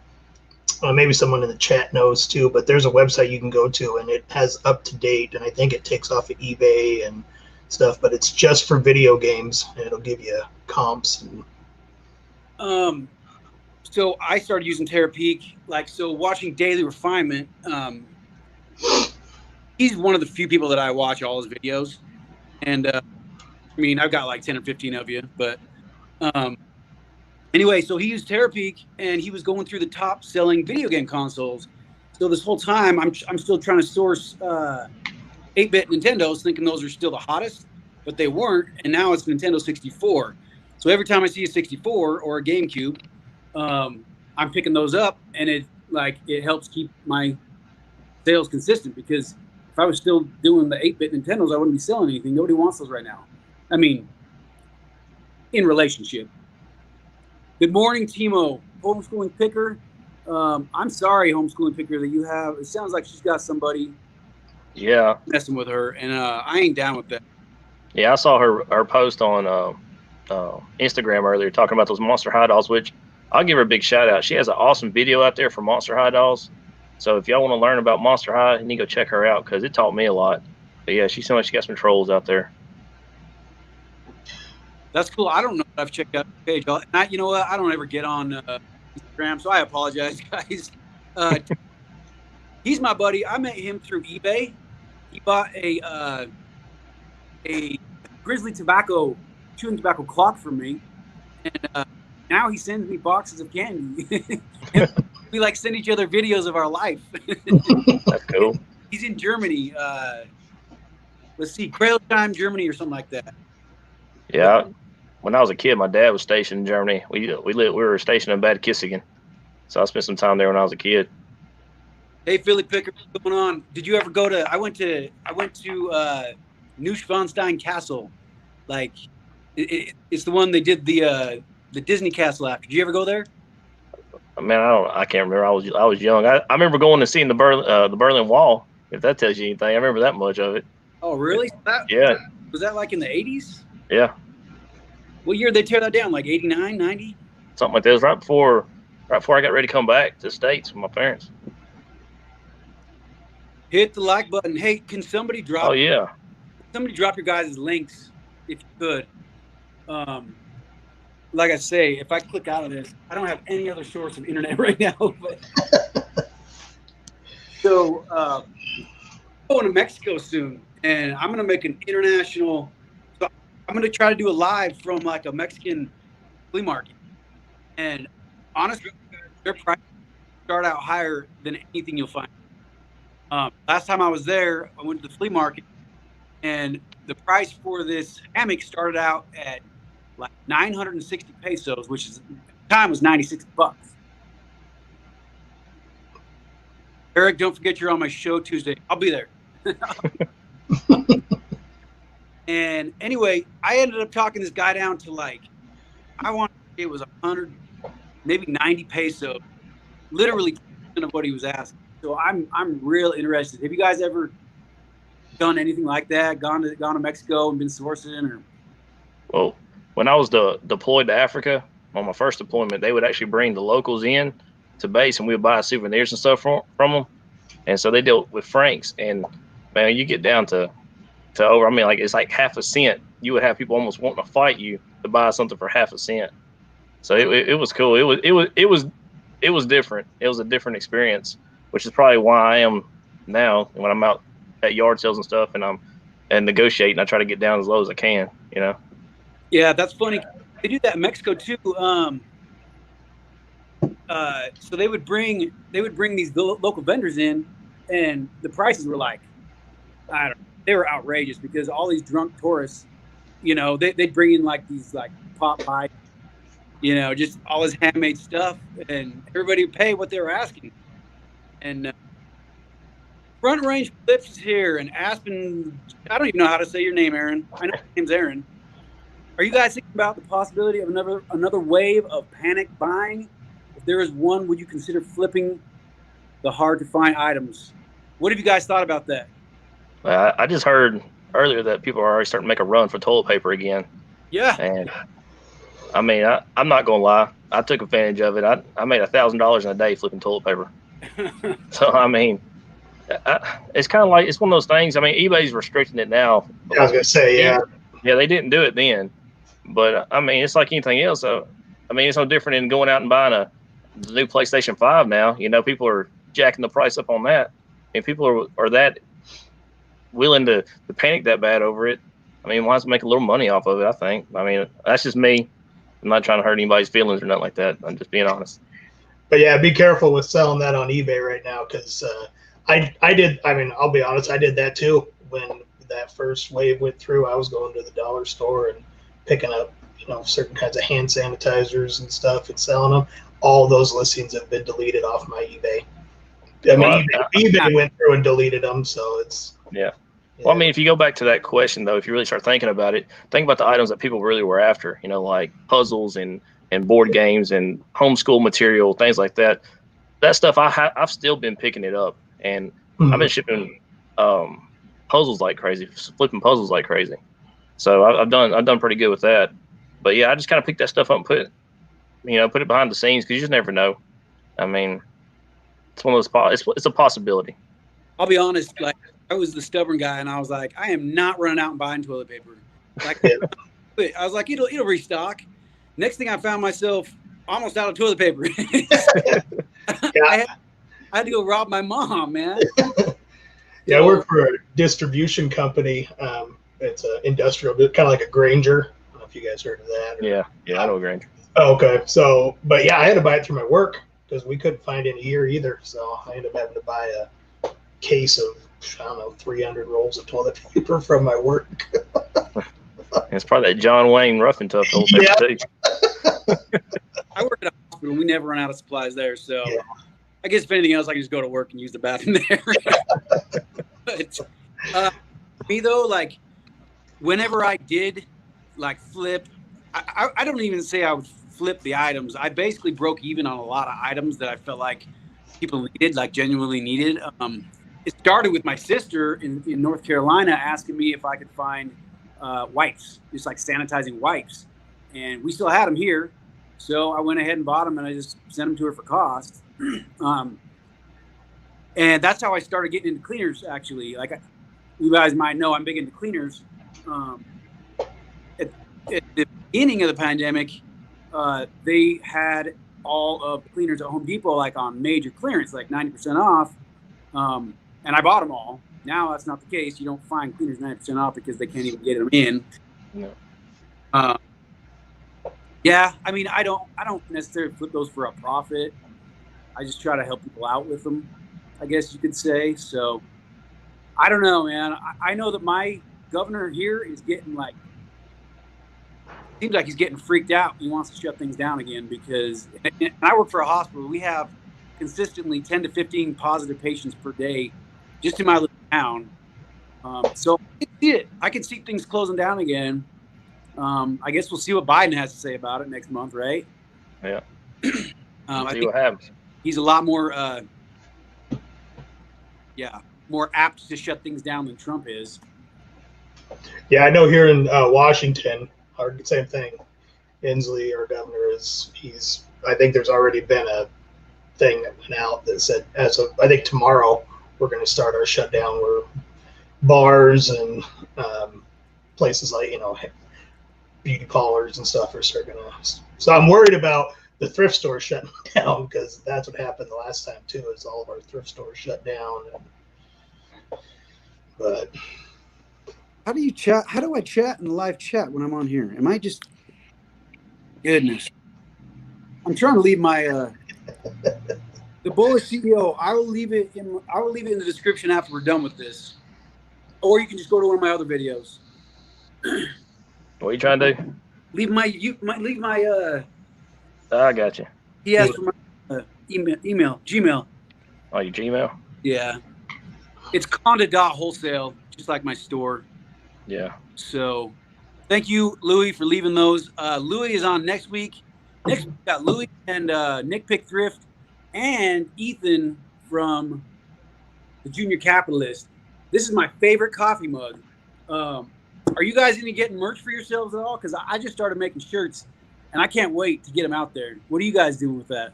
S3: maybe someone in the chat knows too. But there's a website you can go to, and it has up to date, and I think it takes off of eBay and stuff, but it's just for video games, and it'll give you comps. And
S1: so I started using Terapeak, watching Daily Refinement. He's one of the few people that I watch all his videos, and I mean, I've got like 10 or 15 of you, but anyway, so he used Terapeak, and he was going through the top selling video game consoles. So this whole time, I'm still trying to source 8-bit Nintendos, thinking those are still the hottest, but they weren't, and now it's Nintendo 64. So every time I see a 64 or a GameCube, I'm picking those up, and it helps keep my sales consistent, because if I was still doing the 8-bit Nintendos, I wouldn't be selling anything. Nobody wants those right now. I mean, in relationship. Good morning, Timo. Homeschooling picker. I'm sorry, homeschooling picker, that you have. It sounds like she's got somebody.
S2: Yeah.
S1: Messing with her, and I ain't down with that.
S2: Yeah, I saw her post on Instagram earlier talking about those Monster High Dolls, which I'll give her a big shout out. She has an awesome video out there for Monster High Dolls. So if y'all want to learn about Monster High, you need to go check her out, because it taught me a lot. But yeah, she seems like she got some trolls out there.
S1: That's cool. I don't know if I've checked out the page. You know what? I don't ever get on Instagram, so I apologize, guys. He's my buddy. I met him through eBay. He bought a Grizzly chewing tobacco clock from me, and now he sends me boxes of candy. We send each other videos of our life.
S2: That's cool.
S1: He's in Germany. Let's see, Kreilsheim, Germany, or something like that.
S2: Yeah. When I was a kid, my dad was stationed in Germany. We were stationed in Bad Kissingen, so I spent some time there when I was a kid.
S1: Hey, Philly Picker, what's going on? Did you ever go to? I went to Neuschwanstein Castle. It's the one they did the Disney Castle after. Did you ever go there?
S2: Man, I can't remember. I was young. I remember going and seeing the Berlin Wall. If that tells you anything, I remember that much of it.
S1: Oh, really?
S2: Yeah.
S1: Was that in the 80s?
S2: Yeah.
S1: What year did they tear that down? 89, 90?
S2: Something like that. It was right before I got ready to come back to the States with my parents.
S1: Hit the like button. Hey, can somebody drop?
S2: Oh yeah.
S1: Somebody drop your guys' links if you could. like I say, if I click out of this, I don't have any other source of internet right now. But so I'm going to Mexico soon, and I'm going to make an international. So I'm going to try to do a live from like a Mexican flea market. And honestly, their prices start out higher than anything you'll find. Last time I was there, I went to the flea market, and the price for this hammock started out at like 960 pesos, which is at the time was 96 bucks. Eric, don't forget you're on my show Tuesday. I'll be there. And anyway, I ended up talking this guy down to like, I want to say it was 100, maybe 90 pesos, literally 10% of what he was asking. So I'm real interested. Have you guys ever done anything like that? Gone to Mexico and been sourcing? Or?
S2: Well, when I was deployed to Africa on my first deployment, they would actually bring the locals in to base, and we would buy souvenirs and stuff from them. And so they dealt with francs, and man, you get down to over. I mean, like it's like half a cent. You would have people almost wanting to fight you to buy something for half a cent. So it was cool. It was different. It was a different experience, which is probably why I am now when I'm out at yard sales and stuff, and I'm negotiating. I try to get down as low as I can. You know.
S1: Yeah, that's funny. They do that in Mexico too. So they would bring these local vendors in, and the prices were like, I don't know, they were outrageous because all these drunk tourists, you know, they'd bring in like these like pot pie, you know, just all this handmade stuff, and everybody would pay what they were asking. And Front Range Flips is here, and Aspen. I don't even know how to say your name, Aaron. I know your name's Aaron. Are you guys thinking about the possibility of another wave of panic buying? If there is one, would you consider flipping the hard to find items? What have you guys thought about that?
S2: I just heard earlier that people are already starting to make a run for toilet paper again.
S1: Yeah.
S2: And I mean, I'm not gonna lie. I took advantage of it. I made $1,000 in a day flipping toilet paper. So I mean, it's kind of like it's one of those things. I mean, eBay's restricting it now.
S3: I was gonna say, yeah,
S2: they didn't do it then, but I mean, it's like anything else. So, I mean, it's no different than going out and buying the new PlayStation 5 now. You know, people are jacking the price up on that, and people are that willing to panic that bad over it. I mean, why not make a little money off of it? I think. I mean, that's just me. I'm not trying to hurt anybody's feelings or nothing like that. I'm just being honest.
S3: But yeah, be careful with selling that on eBay right now, because I did. I mean, I'll be honest, I did that too when that first wave went through. I was going to the dollar store and picking up, you know, certain kinds of hand sanitizers and stuff and selling them. All those listings have been deleted off my eBay. I mean, eBay went through and deleted them, so it's
S2: yeah. Well, I mean, if you go back to that question, though, if you really start thinking about it, think about the items that people really were after, you know, like puzzles and board games and homeschool material, things like that. That stuff, I've still been picking it up, and I've been shipping puzzles like crazy, flipping puzzles like crazy. So I've done pretty good with that. But yeah, I just kind of picked that stuff up and put it behind the scenes, because you just never know. I mean, it's one of those. It's a possibility.
S1: I'll be honest, like I was the stubborn guy, and I was like, I am not running out and buying toilet paper. Like, I was like, it'll restock. Next thing, I found myself almost out of toilet paper. I had to go rob my mom, man.
S3: Yeah, I work for a distribution company. It's an industrial, kind of like a Granger. I don't know if you guys heard of that.
S2: Yeah, I know a Granger.
S3: Oh, okay. So, but yeah, I had to buy it through my work because we couldn't find it here either. So I ended up having to buy a case of, I don't know, 300 rolls of toilet paper from my work.
S2: It's probably that John Wayne rough and tough toilet paper too.
S1: I work at a hospital. We never run out of supplies there. So I guess if anything else, I can just go to work and use the bathroom there. But me though, like whenever I did like flip, I don't even say I would flip the items. I basically broke even on a lot of items that I felt like people needed, like genuinely needed. It started with my sister in North Carolina asking me if I could find wipes, just like sanitizing wipes. And we still had them here. So I went ahead and bought them, and I just sent them to her for cost. And that's how I started getting into cleaners, actually. Like you guys might know, I'm big into cleaners. At the beginning of the pandemic, they had all of the cleaners at Home Depot like on major clearance, like 90% off. And I bought them all. Now that's not the case. You don't find cleaners 90% off because they can't even get them in.
S2: No.
S1: Yeah, I mean, I don't necessarily flip those for a profit. I just try to help people out with them, I guess you could say. So I don't know, man. I know that my governor here is getting seems like he's getting freaked out. He wants to shut things down again because, and I work for a hospital. We have consistently 10 to 15 positive patients per day just in my little town. So I can see it. I can see things closing down again. I guess we'll see what Biden has to say about it next month, right?
S2: Yeah.
S1: I
S2: see
S1: think
S2: what happens.
S1: he's a lot more, more apt to shut things down than Trump is.
S3: Yeah, I know here in Washington, same thing. Inslee, our governor, I think there's already been a thing that went out that said, as of, I think tomorrow, we're going to start our shutdown where bars and places like, beauty parlors and stuff are starting to. So I'm worried about the thrift stores shutting down because that's what happened the last time too. Is all of our thrift stores shut down. But
S1: how do you chat? How do I chat in the live chat when I'm on here? Am I just? Goodness, I'm trying to leave my the Bullish CEO. I will leave it in the description after we're done with this, or you can just go to one of my other videos.
S2: What are you trying to do?
S1: Leave my
S2: I got you.
S1: He asked for my email, Gmail.
S2: Oh, your Gmail?
S1: Yeah. It's conda.wholesale, just like my store.
S2: Yeah.
S1: So thank you, Louis, for leaving those. Louis is on next week. Next week, we got Louis and Nick Pick Thrift and Ethan from the Junior Capitalist. This is my favorite coffee mug. Are you guys into getting merch for yourselves at all? Because I just started making shirts, and I can't wait to get them out there. What are you guys doing with that?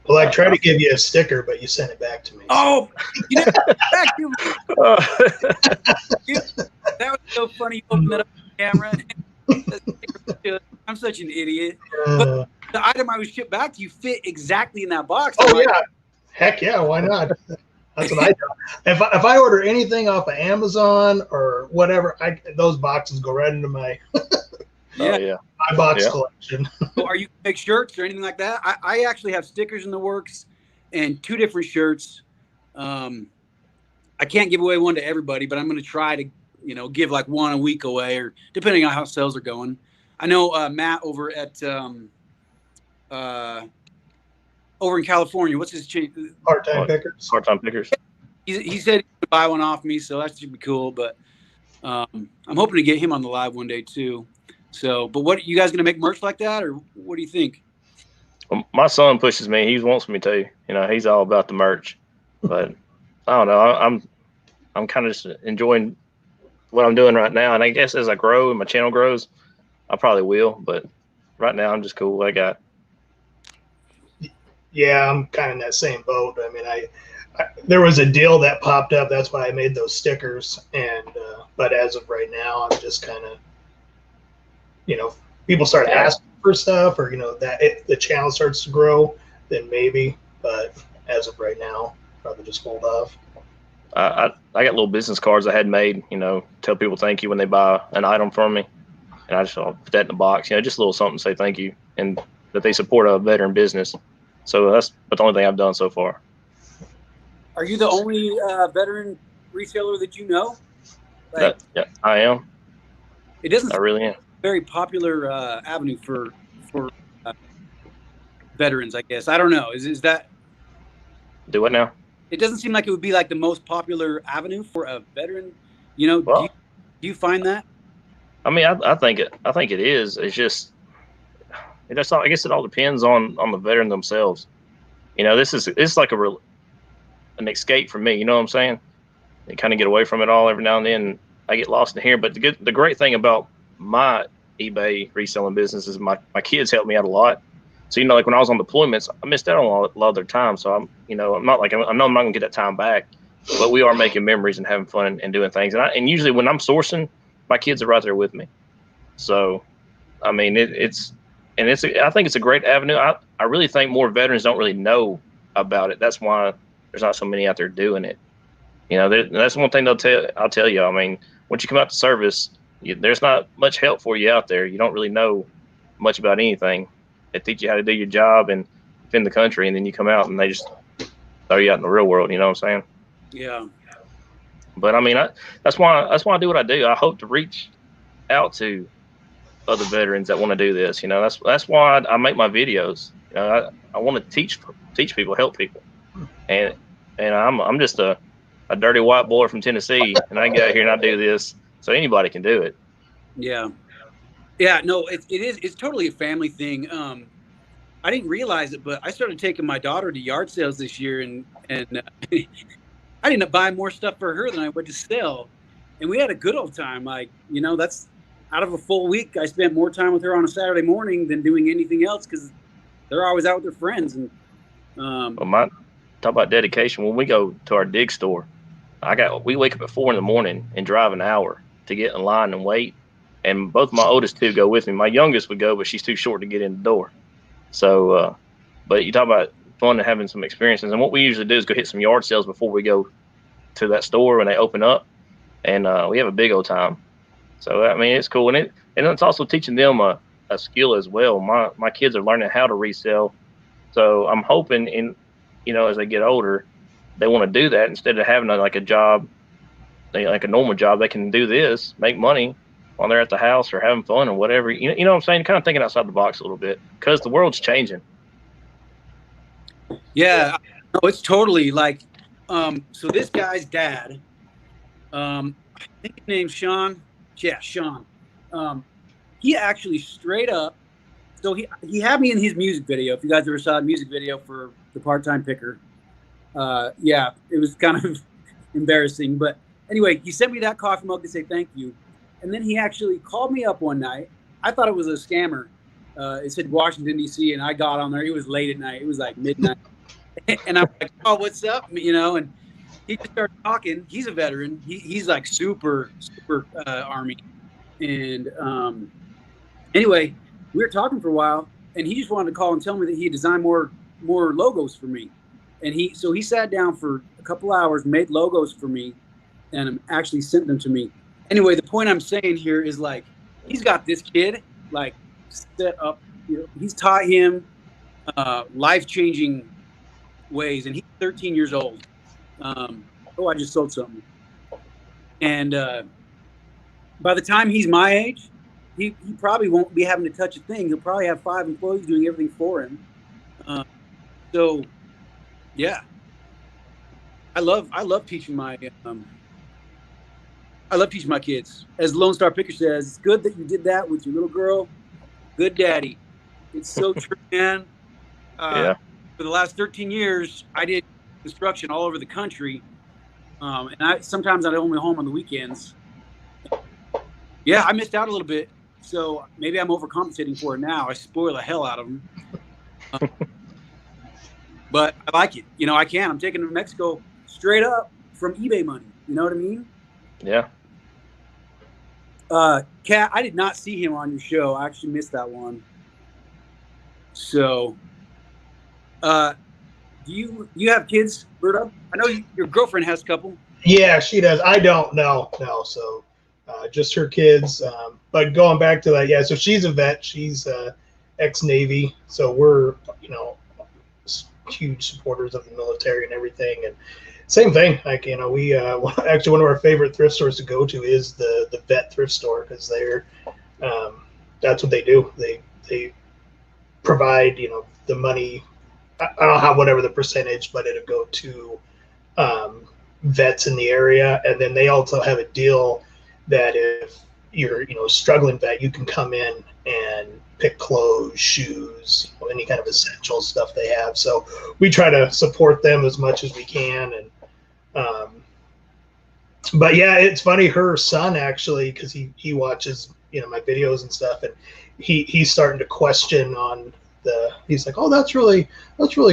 S3: Well, I tried to give you a sticker, but you sent it back to me.
S1: Oh, you didn't back to me. That was so funny. You opened that up on camera. I'm such an idiot. But the item I was shipped back to you fit exactly in that box.
S3: Oh, yeah. Heck yeah, why not? That's what I do. If I order anything off of Amazon or whatever, those boxes go right into my my box collection.
S1: So are you gonna make shirts or anything like that? I actually have stickers in the works and 2 different shirts. I can't give away one to everybody, but I'm going to try to give like one a week away, or depending on how sales are going. I know Matt over at over in California. What's his chain?
S3: Part-time pickers.
S2: Part-time pickers.
S1: He said he would buy one off me, so that should be cool. But I'm hoping to get him on the live one day too. So, but what, you guys gonna make merch like that, or what do you think?
S2: Well, my son pushes me. He wants me to. He's all about the merch. But I don't know. I'm kind of just enjoying what I'm doing right now, and I guess as I grow and my channel grows, I probably will. But right now, I'm just cool with what I got.
S3: Yeah, I'm kind of in that same boat. I mean, I there was a deal that popped up. That's why I made those stickers. And but as of right now, I'm just kind of, people start asking for stuff, or that if the channel starts to grow, then maybe. But as of right now, probably just hold off.
S2: I got little business cards I had made. Tell people thank you when they buy an item from me, and I just put that in the box. Just a little something to say thank you and that they support a veteran business. So that's the only thing I've done so far.
S1: Are you the only veteran reseller that you know?
S2: Yeah, I am.
S1: It doesn't.
S2: I really am.
S1: Very popular avenue for veterans, I guess. I don't know. Is that?
S2: Do what now?
S1: It doesn't seem like it would be like the most popular avenue for a veteran.
S2: Well,
S1: do you find that?
S2: I mean, I think it is. It's just. I guess it all depends on the veteran themselves. It's like an escape for me. You know what I'm saying? You kind of get away from it all every now and then. I get lost in here. But the great thing about my eBay reselling business is my kids help me out a lot. So like when I was on deployments, I missed out on a lot of their time. So I'm not like, I know I'm not gonna get that time back, but we are making memories and having fun and doing things. And usually when I'm sourcing, my kids are right there with me. So I mean, it's and I think it's a great avenue. I really think more veterans don't really know about it. That's why there's not so many out there doing it. You know, that's one thing I'll tell you. I mean, once you come out to service, there's not much help for you out there. You don't really know much about anything. They teach you how to do your job and defend the country, and then you come out and they just throw you out in the real world. You know what I'm saying?
S1: Yeah.
S2: But I mean, that's why I do what I do. I hope to reach out to other veterans that want to do this. You know, that's why I make my videos. You know, I want to teach people, help people, and I'm just a dirty white boy from Tennessee, and I get out here and I do this, so anybody can do it.
S1: Yeah. Yeah, no, it's totally a family thing. I didn't realize it, but I started taking my daughter to yard sales this year, and I didn't buy more stuff for her than I would to sell, and we had a good old time. Like, you know, that's out of a full week, I spent more time with her on a Saturday morning than doing anything else because they're always out with their friends. And
S2: talk about dedication. When we go to our dig store, we wake up at 4 a.m. and drive an hour to get in line and wait. And both my oldest two go with me. My youngest would go, but she's too short to get in the door. So, but you talk about fun and having some experiences. And what we usually do is go hit some yard sales before we go to that store when they open up. And we have a big old time. So, I mean, it's cool. And it's also teaching them a skill as well. My kids are learning how to resell. So I'm hoping as they get older, they want to do that instead of having like a job, like a normal job. They can do this, make money while they're at the house or having fun or whatever. You know what I'm saying? Kind of thinking outside the box a little bit because the world's changing.
S1: Yeah, no, it's totally like, so this guy's dad, I think his name's Sean. Yeah, Sean. He actually straight up, so he had me in his music video. If you guys ever saw a music video for the part-time picker, yeah, it was kind of embarrassing. But anyway, he sent me that coffee mug to say thank you. And then he actually called me up one night. I thought it was a scammer. It said Washington, D.C., and I got on there. It was late at night. It was like midnight. And I'm like, oh, what's up? You know, and he just started talking. He's a veteran. He's like super Army. And anyway, we were talking for a while, and he just wanted to call and tell me that he had designed more logos for me. And he sat down for a couple hours, made logos for me, and actually sent them to me. Anyway, the point I'm saying here is like, he's got this kid like set up. You know, he's taught him life-changing ways, and he's 13 years old. I just sold something. And by the time he's my age, he probably won't be having to touch a thing. He'll probably have 5 employees doing everything for him. So, yeah, I love teaching my kids. As Lone Star Picker says, it's good that you did that with your little girl. Good daddy. It's so true, man.
S2: Yeah.
S1: For the last 13 years, I did construction all over the country. And sometimes I'd only home on the weekends. Yeah, I missed out a little bit. So maybe I'm overcompensating for it now. I spoil the hell out of them. But I like it. You know, I can. I'm taking them to Mexico straight up from eBay money. You know what I mean?
S2: Yeah.
S1: Kat, I did not see him on your show. I actually missed that one. So, do you have kids, Berto? I know your girlfriend has a couple.
S3: Yeah, she does. I don't know. No, so just her kids. But going back to that, yeah. So she's a vet. She's ex-Navy. So we're huge supporters of the military and everything. And same thing. Like, you know, we actually one of our favorite thrift stores to go to is the vet thrift store because they're that's what they do. They provide, you know, the money. I don't know how, whatever the percentage, but it'll go to vets in the area. And then they also have a deal that if you're, you know, a struggling vet, you can come in and pick clothes, shoes, any kind of essential stuff they have. So we try to support them as much as we can. And but yeah, it's funny. Her son actually, because he watches, you know, my videos and stuff, and he's starting to question on he's like, oh, that's really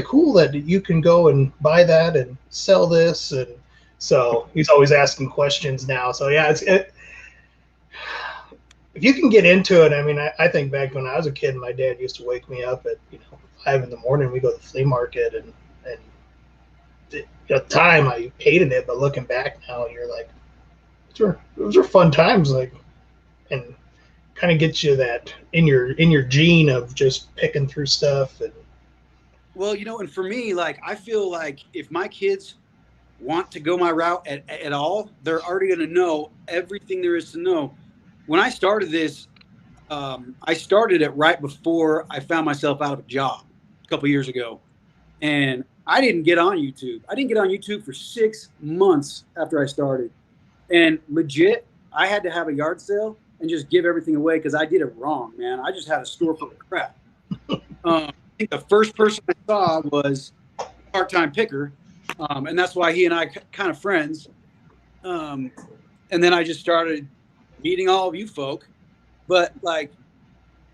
S3: cool that you can go and buy that and sell this. And so he's always asking questions now. So yeah, if you can get into it, I mean, I think back when I was a kid, my dad used to wake me up at 5 in the morning. We go to the flea market, and at the time I hated it, but looking back now, you're like, those were fun times, like, and kind of gets you that in your gene of just picking through stuff. And
S1: well, and for me, like, I feel like if my kids want to go my route at all, they're already going to know everything there is to know. When I started this, I started it right before I found myself out of a job a couple years ago, and I didn't get on YouTube. I didn't get on YouTube for 6 months after I started, and legit, I had to have a yard sale and just give everything away because I did it wrong, man. I just had a store full of crap. I think the first person I saw was Part-Time Picker, and that's why he and I kind of friends. And then I just started meeting all of you folk. But, like,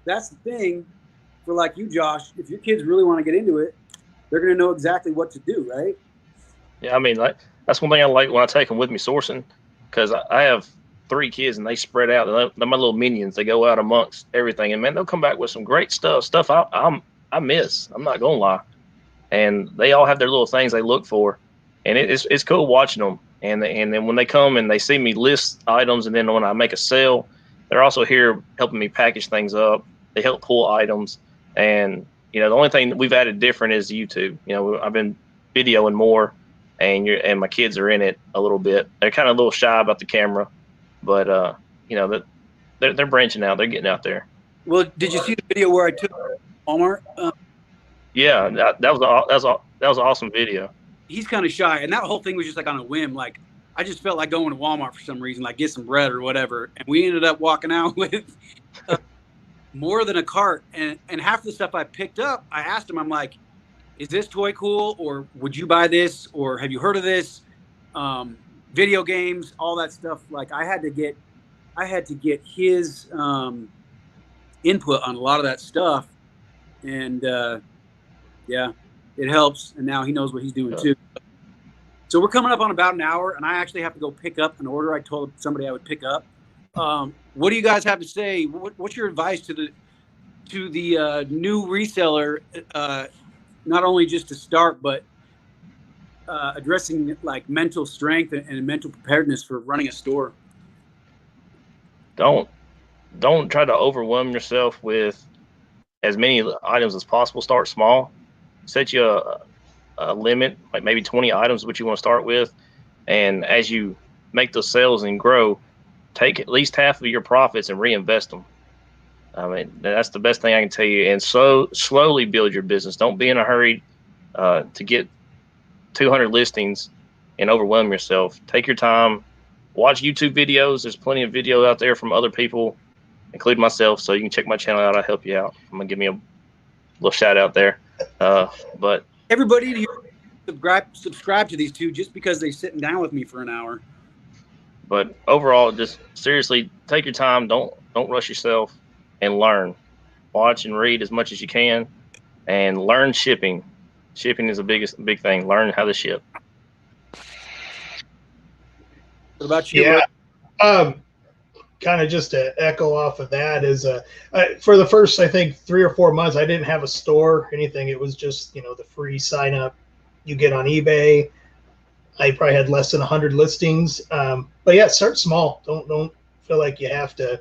S1: that's the thing for, like, you, Josh. If your kids really want to get into it, they're going to know exactly what to do, right?
S2: Yeah, I mean, like, that's one thing I like when I take them with me sourcing, because I have 3 kids and they spread out. They're my little minions. They go out amongst everything, and man, they'll come back with some great stuff I miss. I'm not gonna lie, and they all have their little things they look for, and it's cool watching them. And then when they come and they see me list items, and then when I make a sale, they're also here helping me package things up. They help pull items, and the only thing that we've added different is YouTube. I've been videoing more, and my kids are in it a little bit. They're kind of a little shy about the camera, but that they're branching out. They're getting out there.
S1: Well, did you see the video where I took Walmart?
S2: Yeah, that was an awesome video.
S1: He's kind of shy, and that whole thing was just like on a whim. Like, I just felt like going to Walmart for some reason, like get some bread or whatever, and we ended up walking out with more than a cart. And half the stuff I picked up, I asked him, I'm like, is this toy cool, or would you buy this, or have you heard of this? Video games, all that stuff. Like, I had to get his input on a lot of that stuff, and yeah, it helps. And now he knows what he's doing too. So we're coming up on about an hour, and I actually have to go pick up an order I told somebody I would pick up. What do you guys have to say? What's your advice to the new reseller? Not only just to start, but addressing like mental strength and mental preparedness for running a store.
S2: Don't try to overwhelm yourself with as many items as possible. Start small. Set you a limit, like maybe 20 items, which you want to start with. And as you make those sales and grow, take at least half of your profits and reinvest them. I mean, that's the best thing I can tell you. And so slowly build your business. Don't be in a hurry to get 200 listings and overwhelm yourself. Take your time. Watch YouTube videos. There's plenty of video out there from other people, including myself. So you can check my channel out. I'll help you out. I'm going to give me a little shout out there. But
S1: everybody here, subscribe to these two just because they're sitting down with me for an hour.
S2: But overall, just seriously take your time. Don't rush yourself, and learn. Watch and read as much as you can, and learn shipping. Shipping is a big thing. Learn how to ship.
S1: What about you?
S3: Yeah. Kind of just to echo off of that is for the first, I think, 3 or 4 months, I didn't have a store or anything. It was just, the free sign up you get on eBay. I probably had less than 100 listings. But yeah, start small. Don't feel like you have to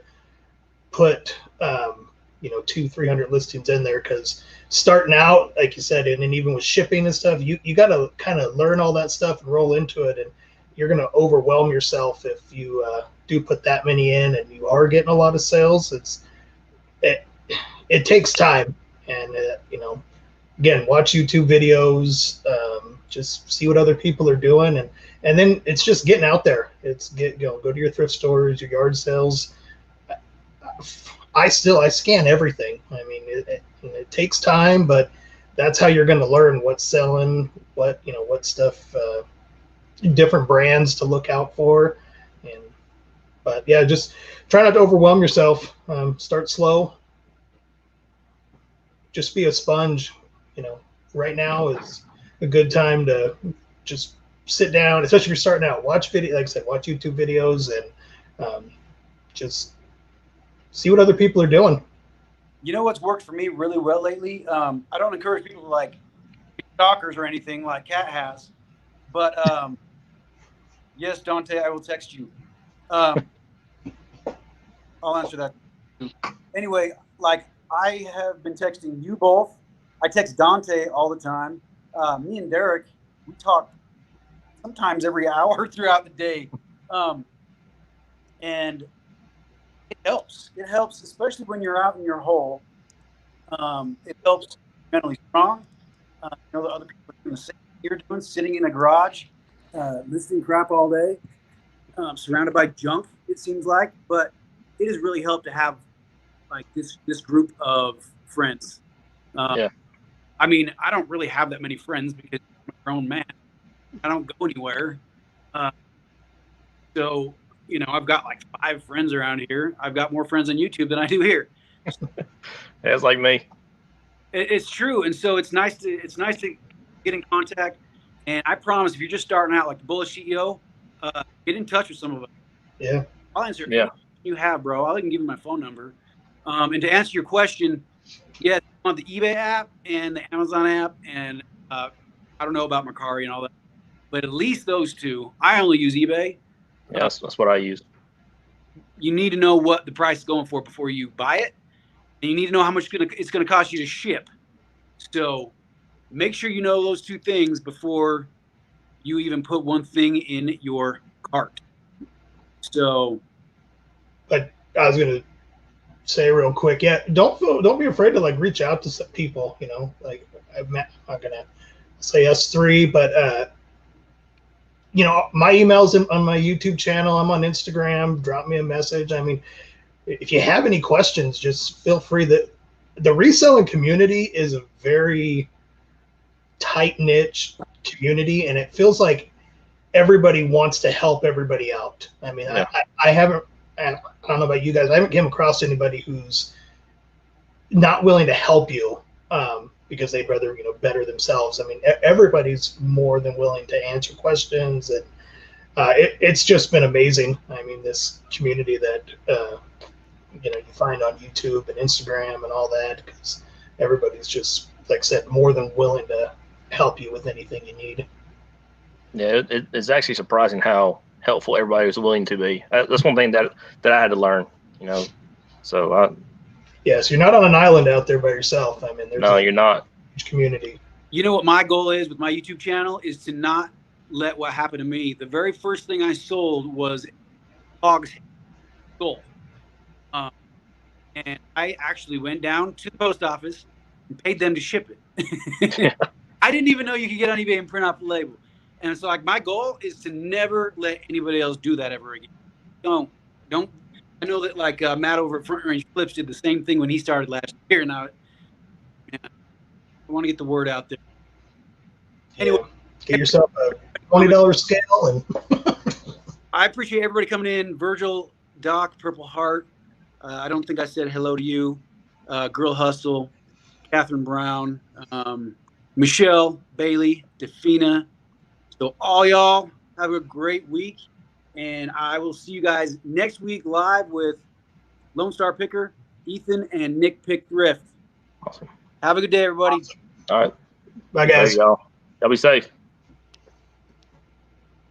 S3: put, 200-300 listings in there, because starting out, like you said, and then even with shipping and stuff, you got to kind of learn all that stuff and roll into it. And you're going to overwhelm yourself if you do put that many in and you are getting a lot of sales. It takes time, and again, watch YouTube videos, just see what other people are doing, and then it's just getting out there. It's go to your thrift stores, your yard sales. I scan everything. I mean, it takes time, but that's how you're going to learn what's selling, what stuff, different brands to look out for. But yeah, just try not to overwhelm yourself. Start slow. Just be a sponge. Right now is a good time to just sit down, especially if you're starting out. Watch video, like I said, watch YouTube videos, and just see what other people are doing.
S1: You know what's worked for me really well lately? I don't encourage people to like be stalkers or anything like Kat has, but yes, Dante, I will text you. I'll answer that. Anyway, like I have been texting you both. I text Dante all the time. Me and Derek, we talk sometimes every hour throughout the day. And it helps. It helps, especially when you're out in your hole. It helps mentally strong. You know, the other people are doing the same thing you're doing, sitting in a garage, listening crap all day, surrounded by junk, it seems like. But it has really helped to have like this group of friends.
S2: Yeah.
S1: I mean, I don't really have that many friends because I'm a grown man. I don't go anywhere. So, you know, I've got like 5 friends around here. I've got more friends on YouTube than I do here.
S2: That's like me.
S1: It's true. And so it's nice to get in contact. And I promise if you're just starting out like the Bullish CEO, get in touch with some of us.
S3: Yeah.
S1: I'll answer any question you have, bro. I'll even give you my phone number. And to answer your question, yes, on the eBay app and the Amazon app, and I don't know about Mercari and all that, but at least those two. I only use eBay.
S2: Yeah, that's what I use.
S1: You need to know what the price is going for before you buy it, and you need to know how much it's going to cost you to ship. So make sure you know those 2 things before you even put one thing in your cart. So,
S3: but I was going to say real quick, yeah, don't be afraid to like reach out to some people. You know, like I'm not gonna say us 3, but you know, my email's on my YouTube channel. I'm on Instagram. Drop me a message. I mean, if you have any questions, just feel free. The reselling community is a very tight niche community, and it feels like everybody wants to help everybody out. I mean, yeah. I haven't, and I don't know about you guys, I haven't came across anybody who's not willing to help you because they'd rather, you know, better themselves. I mean, everybody's more than willing to answer questions, and it's just been amazing. I mean, this community that you know, you find on YouTube and Instagram and all that, because everybody's just, like I said, more than willing to help you with anything you need.
S2: Yeah, it's actually surprising how helpful everybody was willing to be. That's one thing that I had to learn, you know. So
S3: yes, you're not on an island out there by yourself. I mean,
S2: you're not.
S3: Huge community.
S1: You know what my goal is with my YouTube channel is to not let what happened to me. The very first thing I sold was dog's skull, and I actually went down to the post office and paid them to ship it. I didn't even know you could get on eBay and print off the label. And so, like, my goal is to never let anybody else do that ever again. Don't. I know that, like, Matt over at Front Range Flips did the same thing when he started last year. Now, I want to get the word out there. Anyway,
S3: get yourself a $20 scale. And
S1: I appreciate everybody coming in. Virgil, Doc, Purple Heart. I don't think I said hello to you. Girl Hustle, Catherine Brown, Michelle, Bailey, Defina. So all y'all have a great week, and I will see you guys next week live with Lone Star Picker, Ethan, and Nick Pick Thrift.
S2: Awesome.
S1: Have a good day, everybody.
S3: Awesome.
S2: All right.
S3: Bye, guys.
S2: Y'all be safe.